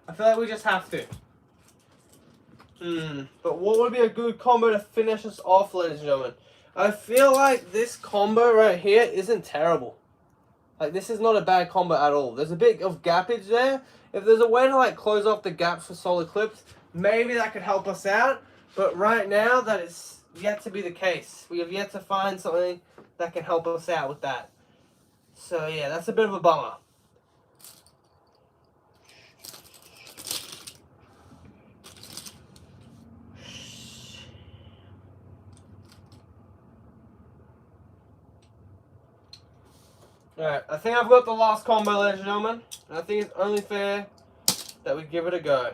I feel like we just have to. But what would be a good combo to finish us off, ladies and gentlemen? I feel like this combo right here isn't terrible. Like, this is not a bad combo at all. There's a bit of gappage there. If there's a way to, like, close off the gaps for Soul Eclipse, maybe that could help us out. But right now, that is yet to be the case. We have yet to find something that can help us out with that. So, yeah, that's a bit of a bummer. Alright, I think I've got the last combo, ladies and gentlemen. And I think it's only fair that we give it a go.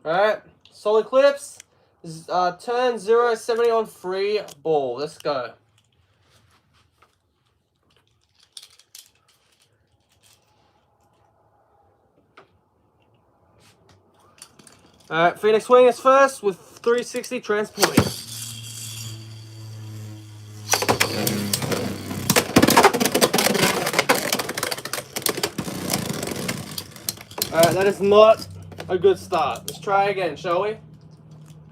Alright, Soul Eclipse, turn 0, 70 on free ball. Let's go. Alright, Phoenix Wing is first with 360 transporting. Alright, that is not a good start. Let's try again, shall we?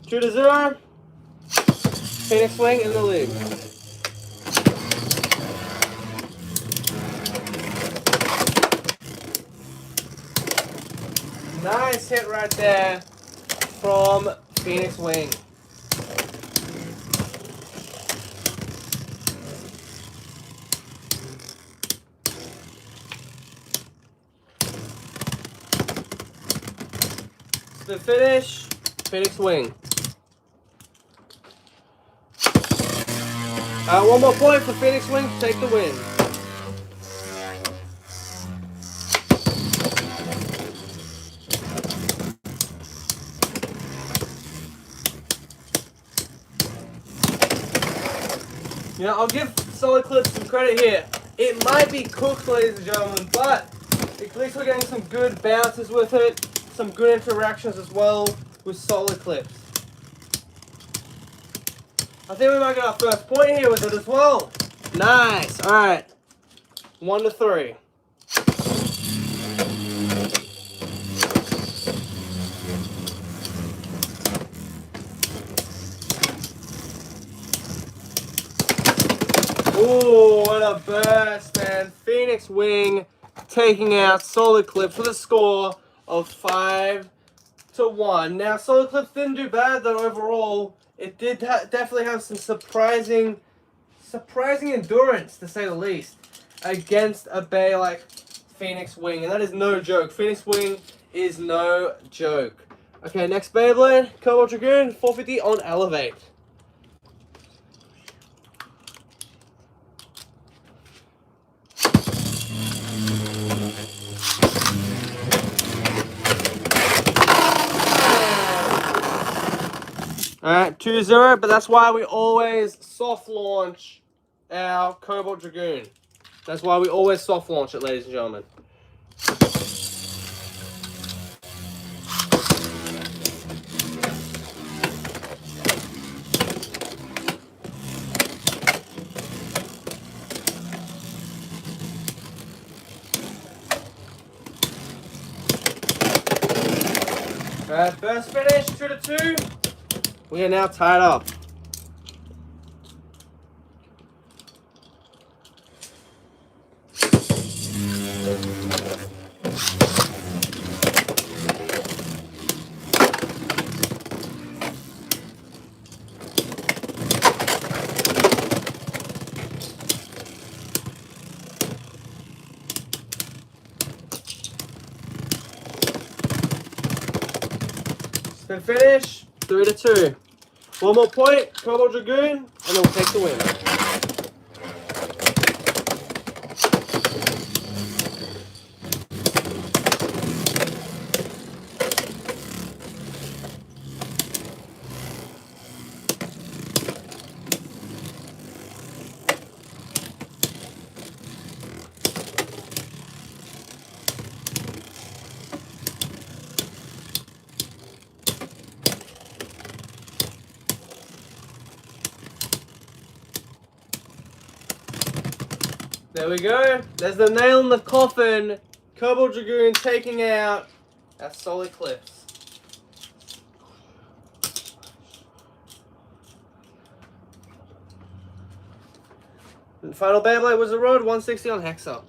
2-0. Phoenix Wing in the lead. Nice hit right there from Phoenix Wing. The finish, Phoenix Wing. One more point for Phoenix Wing to take the win. You know, I'll give Solid Clips some credit here. It might be cooked, ladies and gentlemen, but at least we're getting some good bounces with it, some good interactions as well with Solid Clips. I think we might get our first point here with it as well. Nice. All right. 1 to 3. Ooh, what a burst, man. Phoenix Wing taking out Solid Clips with a score of 5 to 1. Now, Solid Clips didn't do bad, though, overall. It did definitely have some surprising endurance, to say the least, against a bay like Phoenix Wing. And that is no joke. Phoenix Wing is no joke. Okay, next Beyblade, Cobalt Dragoon, 450 on Elevate. Alright, 2-0, but that's why we always soft launch our Cobalt Dragoon. That's why we always soft launch it, ladies and gentlemen. Alright, first finish, 2 to 2. We are now tied up. Spin finish, 3 to 2. One more point, Cobalt Dragoon, and then we'll take the win. There we go. There's the nail in the coffin. Cobalt Dragoon taking out our Solid Clips. And final Beyblade was the Rod, 160 on Hexa.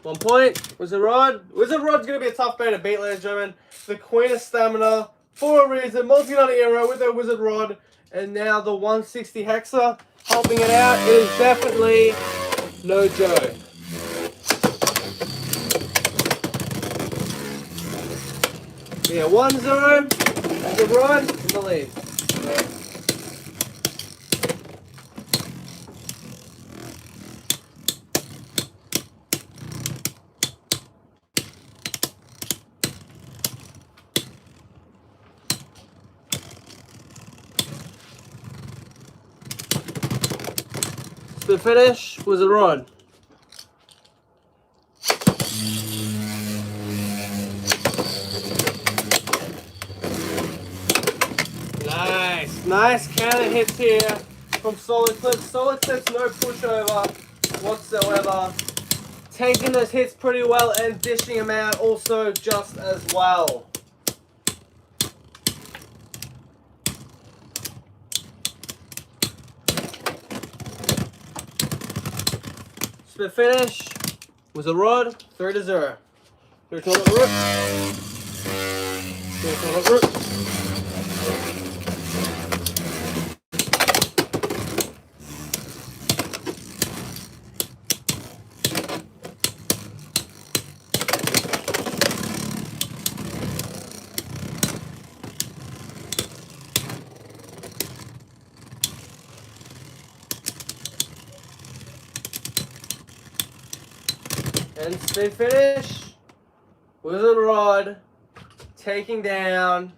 One point, Wizard Rod. Wizard Rod's going to be a tough bay to beat, ladies and gentlemen. The Queen of Stamina, for a reason, multi-nut era with a Wizard Rod, and now the 160 Hexa helping it out. It is definitely no joke. Yeah, 1-0, Wizard Rod in the lead. The finish was a Rod. Nice counter hits here from Solid Clips. Solid Clips, no pushover whatsoever. Taking those hits pretty well and dishing them out also just as well. Split finish was a Rod, 3-0. 3 to the root. 3 to the root. And spin finish. Wizard Rod taking down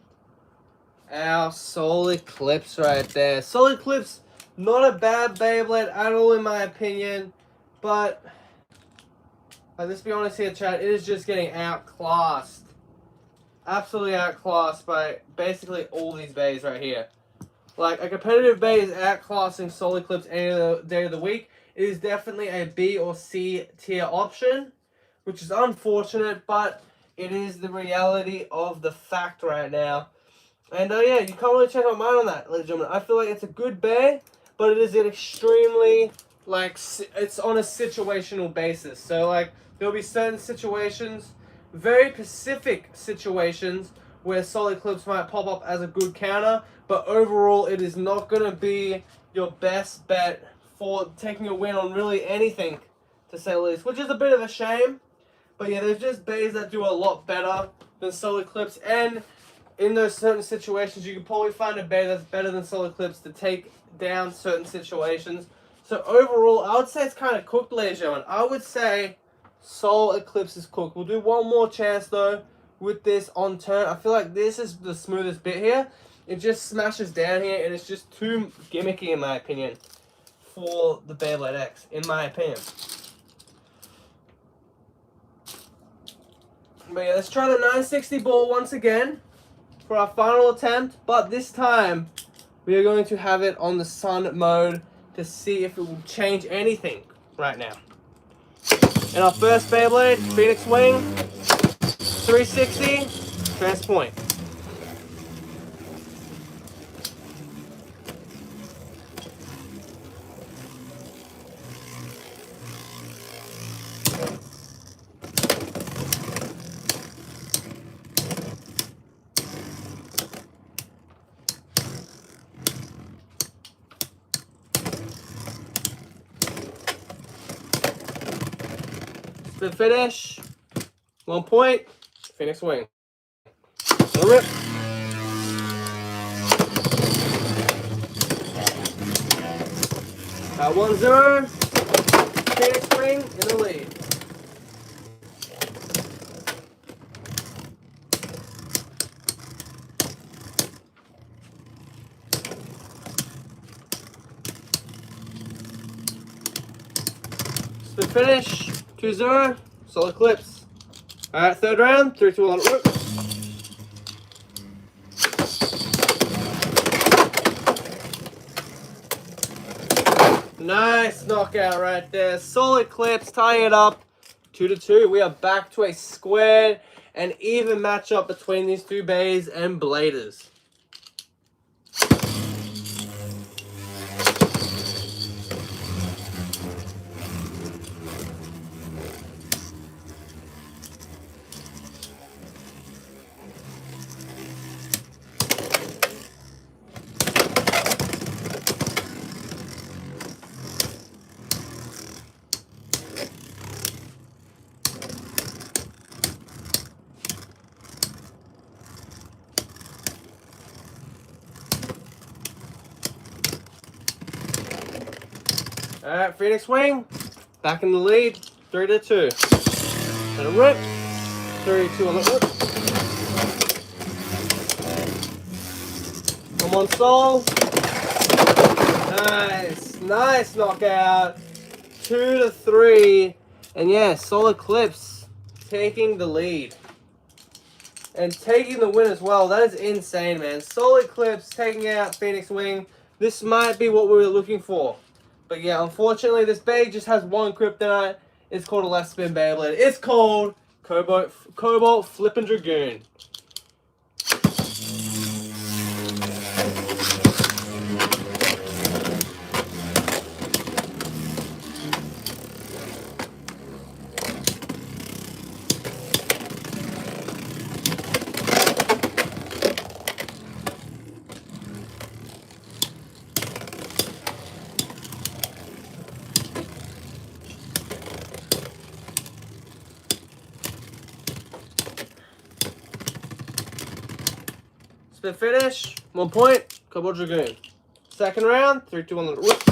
our Solar Eclipse right there. Solar Eclipse, not a bad Beyblade at all in my opinion, but let's be honest here, chat, it is just getting outclassed. Absolutely outclassed by basically all these bays right here. Like, a competitive bay is outclassing Solar Eclipse any day of the week. It is definitely a B or C tier option, which is unfortunate, but it is the reality of the fact right now. And yeah, you can't really change my mind on that, ladies and gentlemen. I feel like it's a good bay, but it is an extremely, like, it's on a situational basis. So, like, there'll be certain situations, very specific situations, where Solar Eclipse might pop up as a good counter, but overall, it is not going to be your best bet for taking a win on really anything, to say the least, which is a bit of a shame. But yeah, there's just bays that do a lot better than Solar Eclipse, and in those certain situations, you can probably find a bay that's better than Solar Eclipse to take down certain situations. So overall, I would say it's kind of cooked, ladies and gentlemen. I would say Solar Eclipse is cooked. We'll do one more chance, though, with this on turn. I feel like this is the smoothest bit here. It just smashes down here, and it's just too gimmicky, in my opinion, for the Beyblade X, in my opinion. But yeah, let's try the 960 ball once again for our final attempt, but this time we are going to have it on the sun mode to see if it will change anything right now. And our first Beyblade, Phoenix Wing, 360, Transpoint. Spin finish, 1 point, Phoenix Wing. And a rip. At 1-0, Phoenix Wing in the lead. Spin finish, 2-0, Solar Eclipse. Alright, third round, 3, 2, 1, rip. Nice knockout right there. Solar Eclipse tying it up 2-2. We are back to a squared and even matchup between these two bays and bladers. Alright, Phoenix Wing, back in the lead, 3-2. And a rip, 3-2 on the rip. Come on, Soul. Nice, nice knockout. 2-3. And yeah, Solar Eclipse taking the lead. And taking the win as well. That is insane, man. Solar Eclipse taking out Phoenix Wing. This might be what we were looking for. But yeah, unfortunately, this bay just has one kryptonite. It's called a left spin Beyblade. It's called Cobalt Flippin' Dragoon. Spin finish, 1 point, Cobalt Dragoon. Second round, 3-2 on the rip.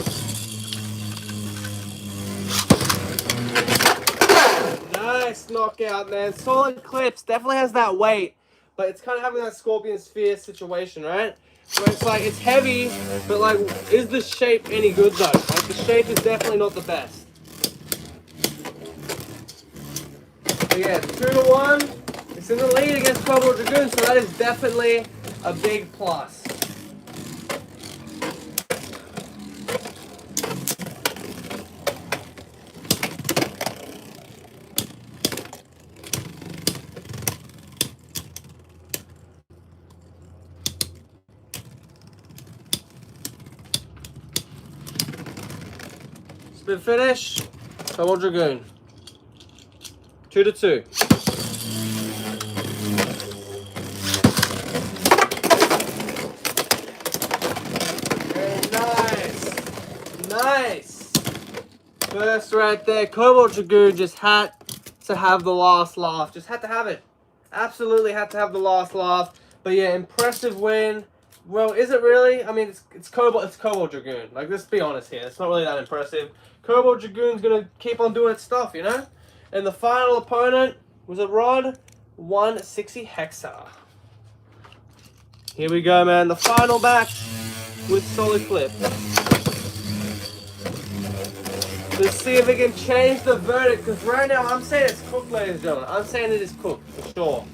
Nice knockout, man. Solid Eclipse definitely has that weight, but it's kind of having that Scorpion Sphere situation, right? Where it's like, it's heavy, but like, is the shape any good though? Like, the shape is definitely not the best. So yeah, 2-1. It's in the lead against Cobalt Dragoon, so that is definitely a big plus. Spin finish, Cobalt Dragoon. 2-2. Nice. First right there. Cobalt Dragoon just had to have the last laugh. Just had to have it. Absolutely had to have the last laugh. But yeah, impressive win. Well, is it really? I mean, it's Cobalt Dragoon. Like, let's be honest here. It's not really that impressive. Cobalt Dragoon's going to keep on doing its stuff, you know? And the final opponent was a Rod 160 Hexa. Here we go, man. The final match with Solid Clip. Let's see if we can change the verdict, because right now I'm saying it's cooked, ladies and gentlemen. I'm saying it is cooked, for sure.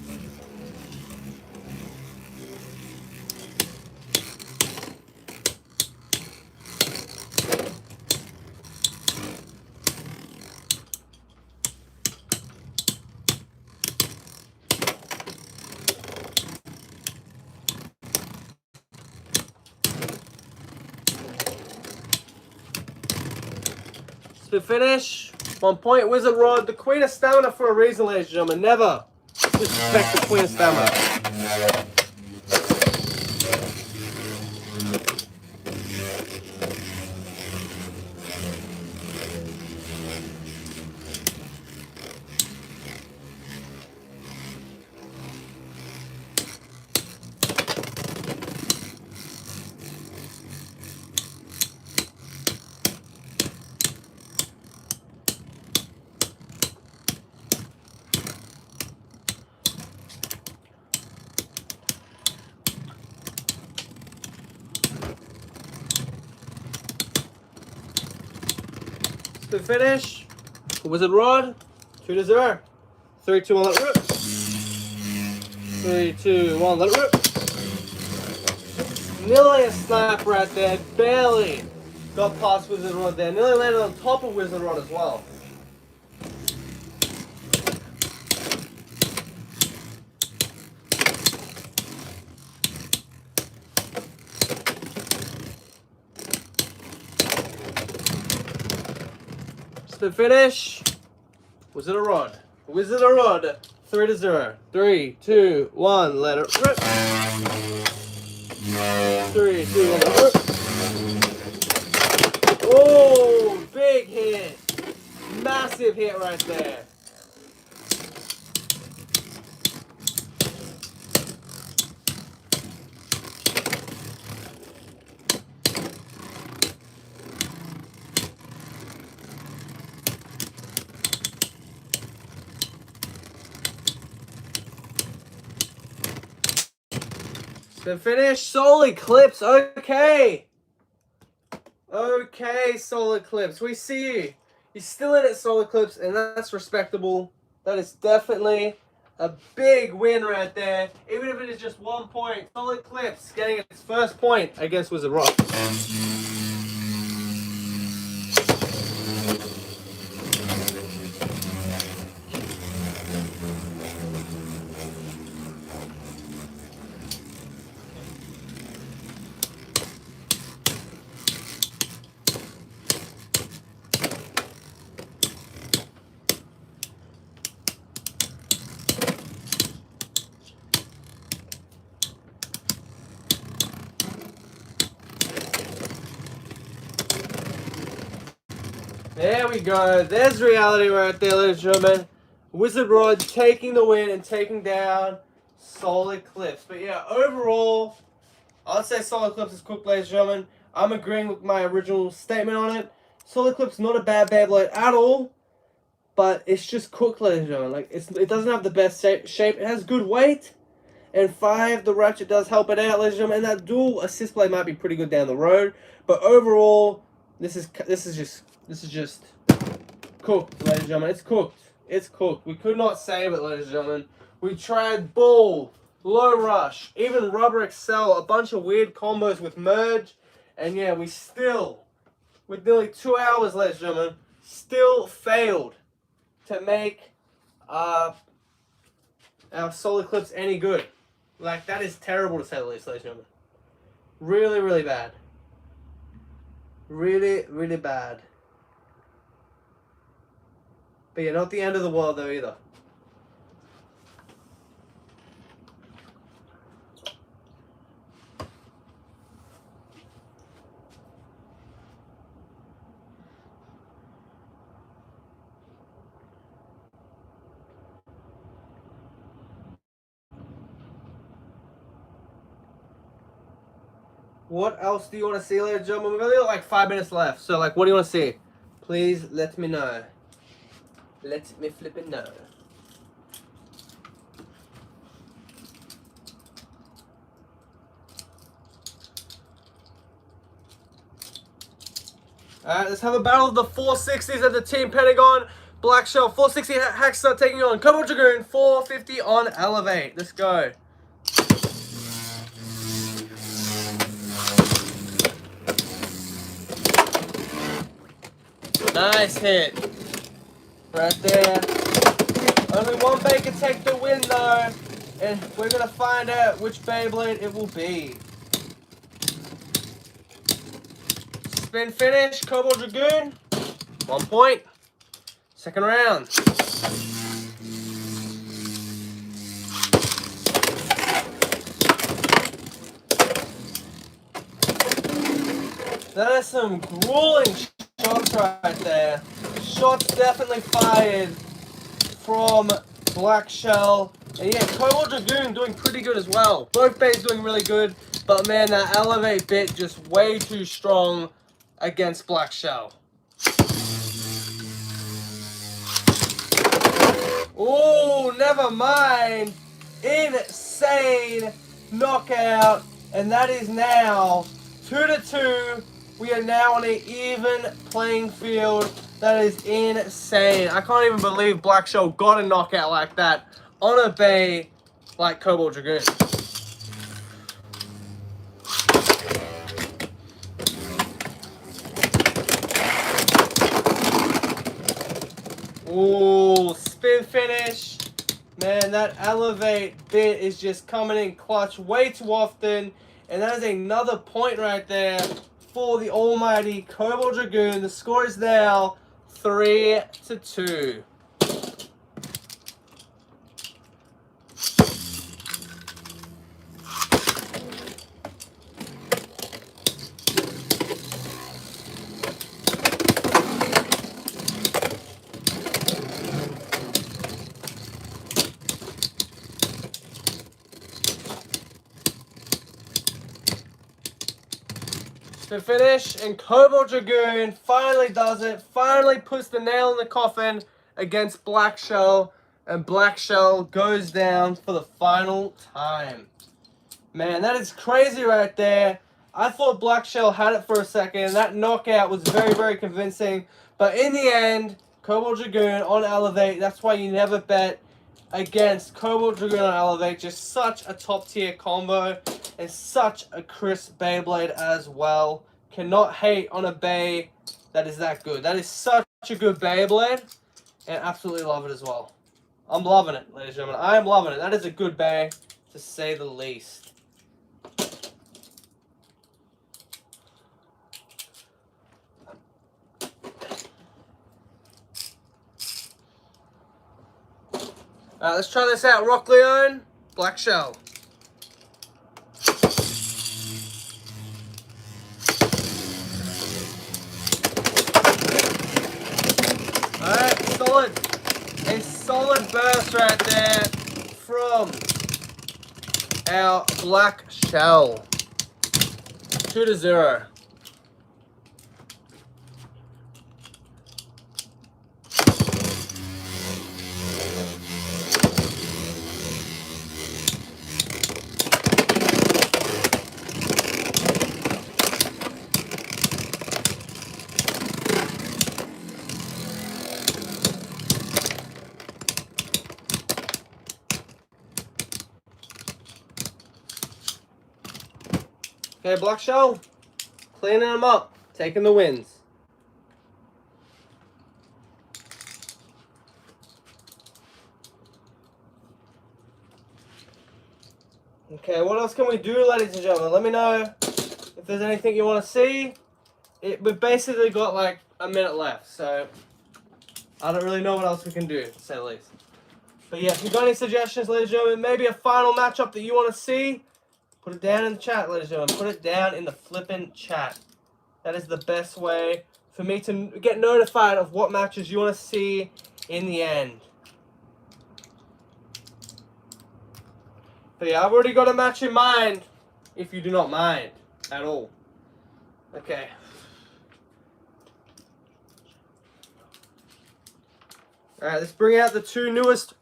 Spin finish. 1 point. Wizard Rod. The Queen of Stamina for a reason, ladies and gentlemen. Never disrespect the Queen of Stamina. Spin finish. Wizard Rod. 2-0. 3, 2, 1, let it rip. 3, 2, 1, let it rip. Nearly a snap right there. Barely got past Wizard Rod there. Nearly landed on top of Wizard Rod as well. Spin finish. Wizard of Rod. Wizard of Rod. 3-0. 3, 2, 1, let it rip. 3, 2, 1, let it rip. Oh, big hit. Massive hit right there. Spin finish. Soul Eclipse. Okay. Okay, Soul Eclipse. We see you. You're still in it, Soul Eclipse, and that's respectable. That is definitely a big win right there. Even if it is just 1 point. Soul Eclipse getting its first point against Wizard Rock. There we go. There's reality right there, ladies and gentlemen. Wizard Rod taking the win and taking down Soul Eclipse. But yeah, overall, I'd say Soul Eclipse is cooked, ladies and gentlemen. I'm agreeing with my original statement on it. Soul Eclipse not a bad Beyblade at all. but it's just cooked, ladies and gentlemen. Like, it doesn't have the best shape. It has good weight. And 5, the ratchet does help it out, ladies and gentlemen. And that dual assist blade might be pretty good down the road. But overall, this is just cooked, ladies and gentlemen. It's cooked. It's cooked. We could not save it, ladies and gentlemen. We tried ball, low rush, even rubber excel, a bunch of weird combos with merge. And yeah, we still, with nearly 2 hours, ladies and gentlemen, still failed to make our Solar Eclipse any good. Like, that is terrible to say the least, ladies and gentlemen. Really, really bad. Really, really bad. But yeah, not the end of the world though either. What else do you want to see, ladies and gentlemen? We've only got like 5 minutes left. So, like, what do you want to see? Please let me know. Let me flippin' know. Alright, let's have a battle of the 460s at the Team Pentagon. Black Shell, 460 Hackstar taking on Cobalt Dragoon, 450 on Elevate. Let's go. Nice hit. Right there. Only one Bay can take the win though. And we're going to find out which Beyblade it will be. Spin finish, Cobalt Dragoon. 1 point. Second round. That is some grueling shots right there. Shots definitely fired from Black Shell. And yeah, Cobalt Dragoon doing pretty good as well. Both bays doing really good. But man, that Elevate bit just way too strong against Black Shell. Oh, never mind. Insane knockout. And that is now 2-2. We are now on an even playing field. That is insane. I can't even believe Black Shell got a knockout like that on a bay like Cobalt Dragoon. Ooh, spin finish. Man, that Elevate bit is just coming in clutch way too often. And that is another point right there for the almighty Cobalt Dragoon. The score is now 3-2. To finish, and Cobalt Dragoon finally does it, finally puts the nail in the coffin against Black Shell, and Black Shell goes down for the final time. Man, that is crazy right there. I thought Black Shell had it for a second. That knockout was very, very convincing, but in the end, Cobalt Dragoon on Elevate. That's why you never bet against Cobalt Dragoon on Elevate. Just such a top tier combo and such a crisp Beyblade as well. Cannot hate on a Bay that is that good. That is such a good Beyblade, and absolutely love it as well. I'm loving it, ladies and gentlemen. I am loving it. That is a good Bay, to say the least. Let's try this out. Rock Leone, Black Shell. Alright, solid. A solid burst right there from our Black Shell. 2-0. Okay, Black Shell. Cleaning them up. Taking the wins. Okay, what else can we do, ladies and gentlemen? Let me know if there's anything you want to see. We've basically got like a minute left, so I don't really know what else we can do, to say the least. But yeah, if you've got any suggestions, ladies and gentlemen, maybe a final matchup that you want to see, put it down in the chat, ladies and gentlemen. Put it down in the flippin' chat. That is the best way for me to get notified of what matches you want to see in the end. But yeah, I've already got a match in mind, if you do not mind at all. Okay. Alright, let's bring out the two newest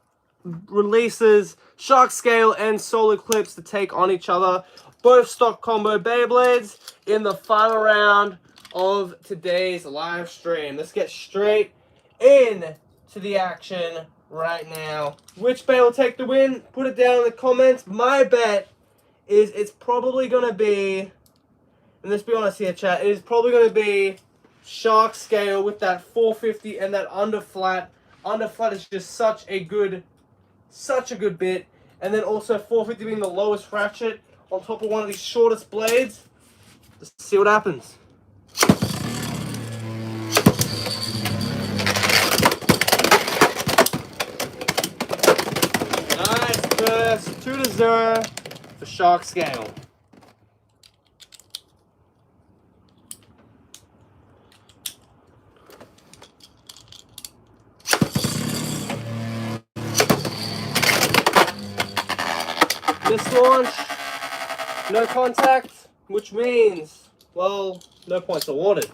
releases, Shark Scale and Solar Eclipse, to take on each other. Both stock combo Beyblades in the final round of today's live stream. Let's get straight in to the action right now. Which Bey will take the win? Put it down in the comments. My bet is it's probably going to be, and let's be honest here, chat, it is probably going to be Shark Scale with that 450 and that underflat. Underflat is just such a good bit. And then also 450 being the lowest ratchet on top of one of these shortest blades. Let's see what happens. Nice burst, 2-0 for Shark Scale. This launch, no contact, which means, well, no points awarded.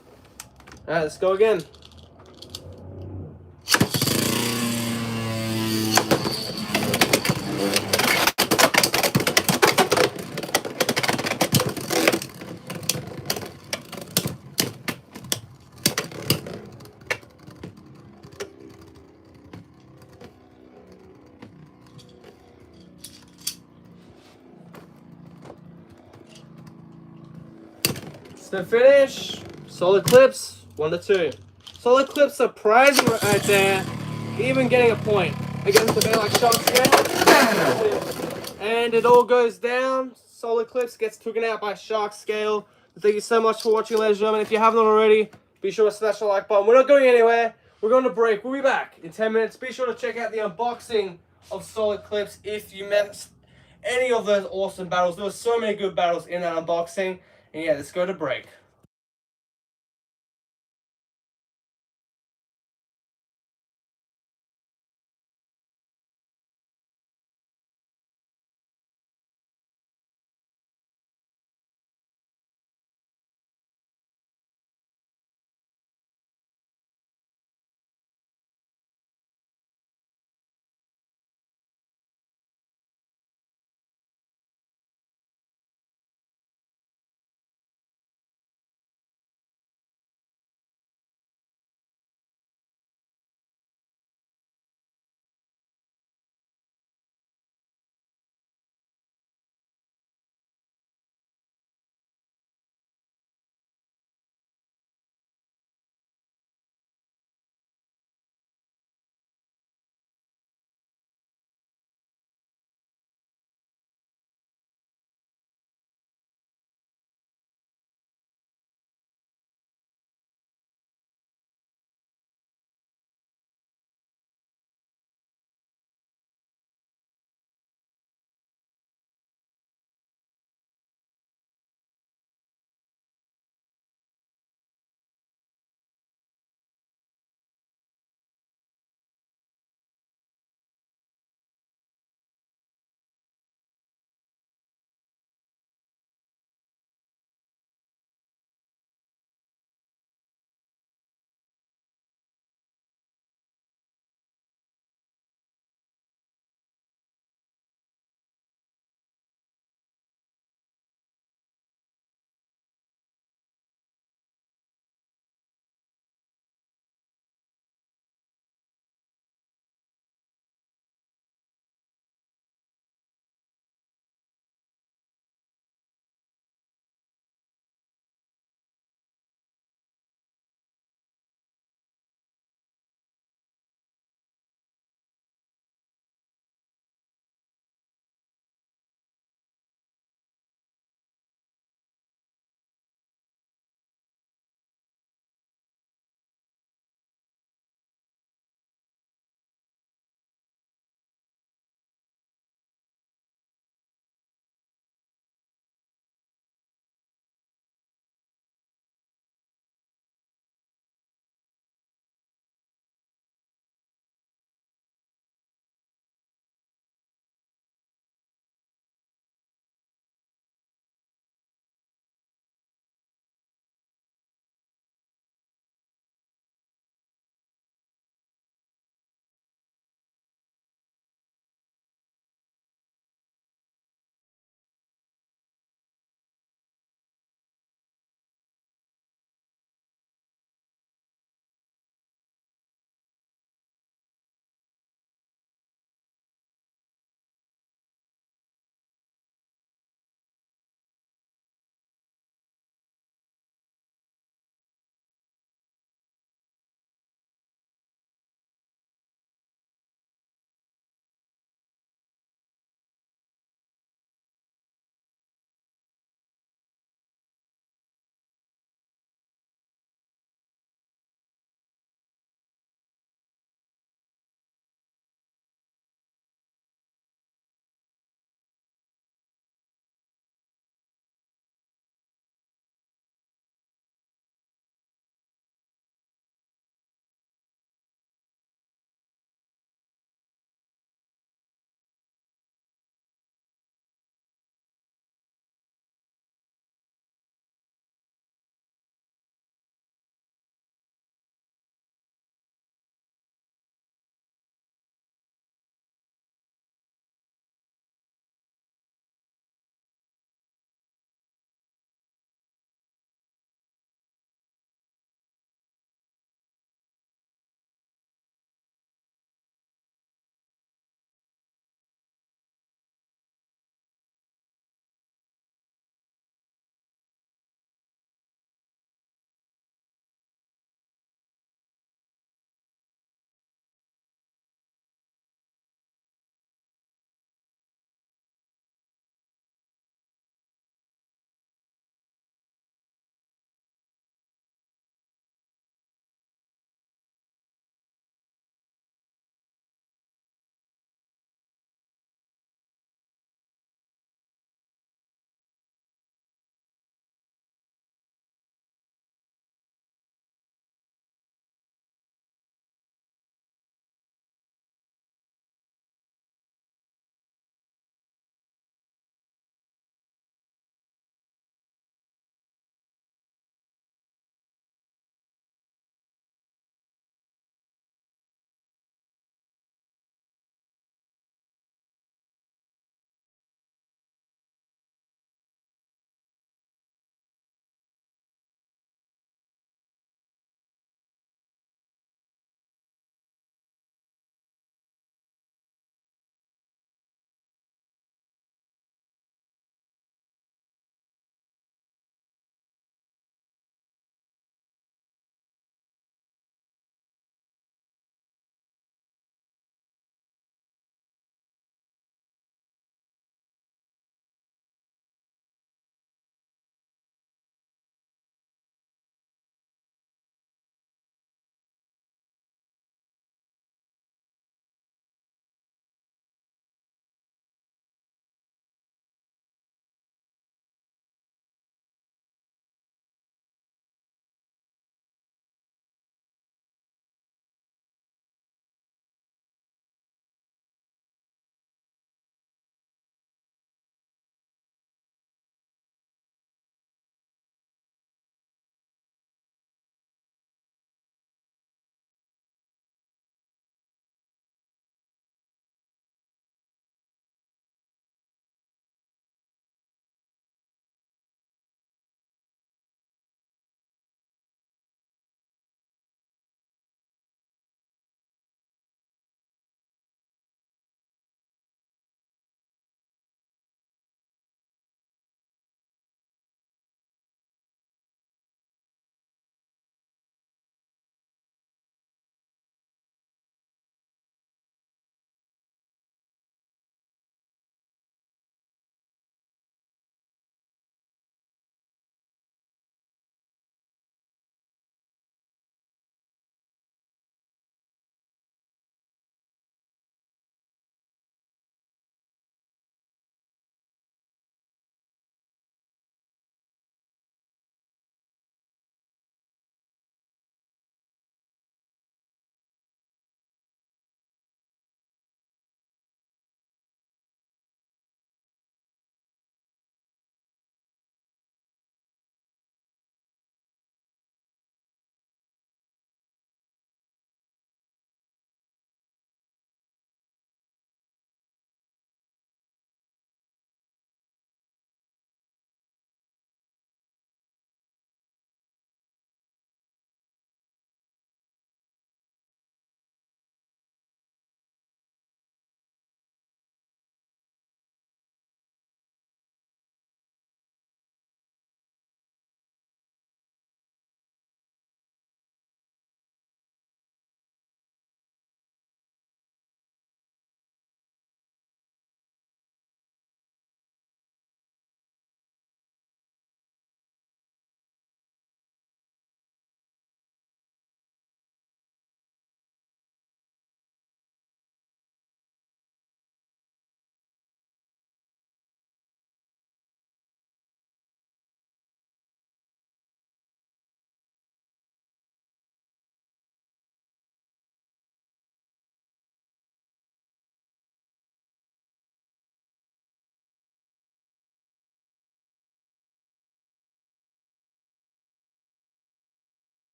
Alright, let's go again. The finish, Solar Eclipse, 1-2. Solar Eclipse surprising right there, even getting a point against a Bey like Shark Scale. And it all goes down. Solar Eclipse gets taken out by Shark Scale. Thank you so much for watching, ladies and gentlemen. If you haven't already, be sure to smash the like button. We're not going anywhere. We're going to break. We'll be back in 10 minutes. Be sure to check out the unboxing of Solar Eclipse if you missed any of those awesome battles. There were so many good battles in that unboxing. And yeah, let's go to break.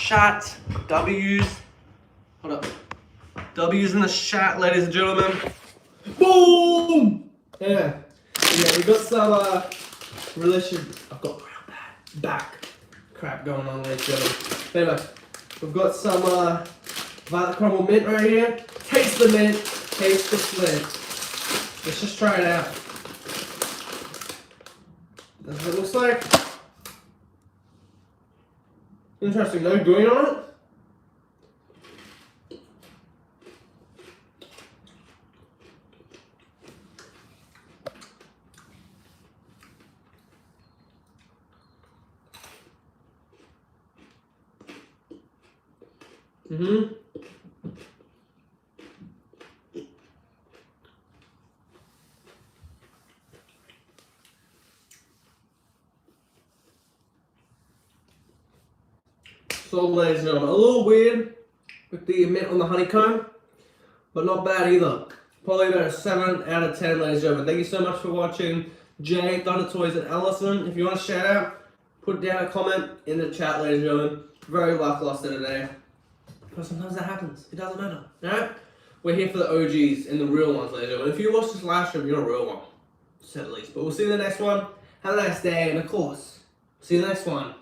chat. W's. Hold up. W's in the chat, ladies and gentlemen. Boom! Yeah. Yeah, we got some I've got back crap going on, ladies and gentlemen. Anyway, we've got some violet caramel mint right here. Taste the mint, taste the flint. Let's just try it out. That's what it looks like. Interesting, no green on it. So, ladies and gentlemen, a little weird with the mint on the honeycomb, but not bad either. Probably about a 7 out of 10, ladies and gentlemen. Thank you so much for watching. Jay, Thunder Toys, and Allison. If you want a shout out, put down a comment in the chat, ladies and gentlemen. Very lackluster today. But sometimes that happens. It doesn't matter. Alright? We're here for the OGs and the real ones, ladies and gentlemen. If you watched this last stream, you're a real one. To say the least. But we'll see you in the next one. Have a nice day, and of course, see you in the next one.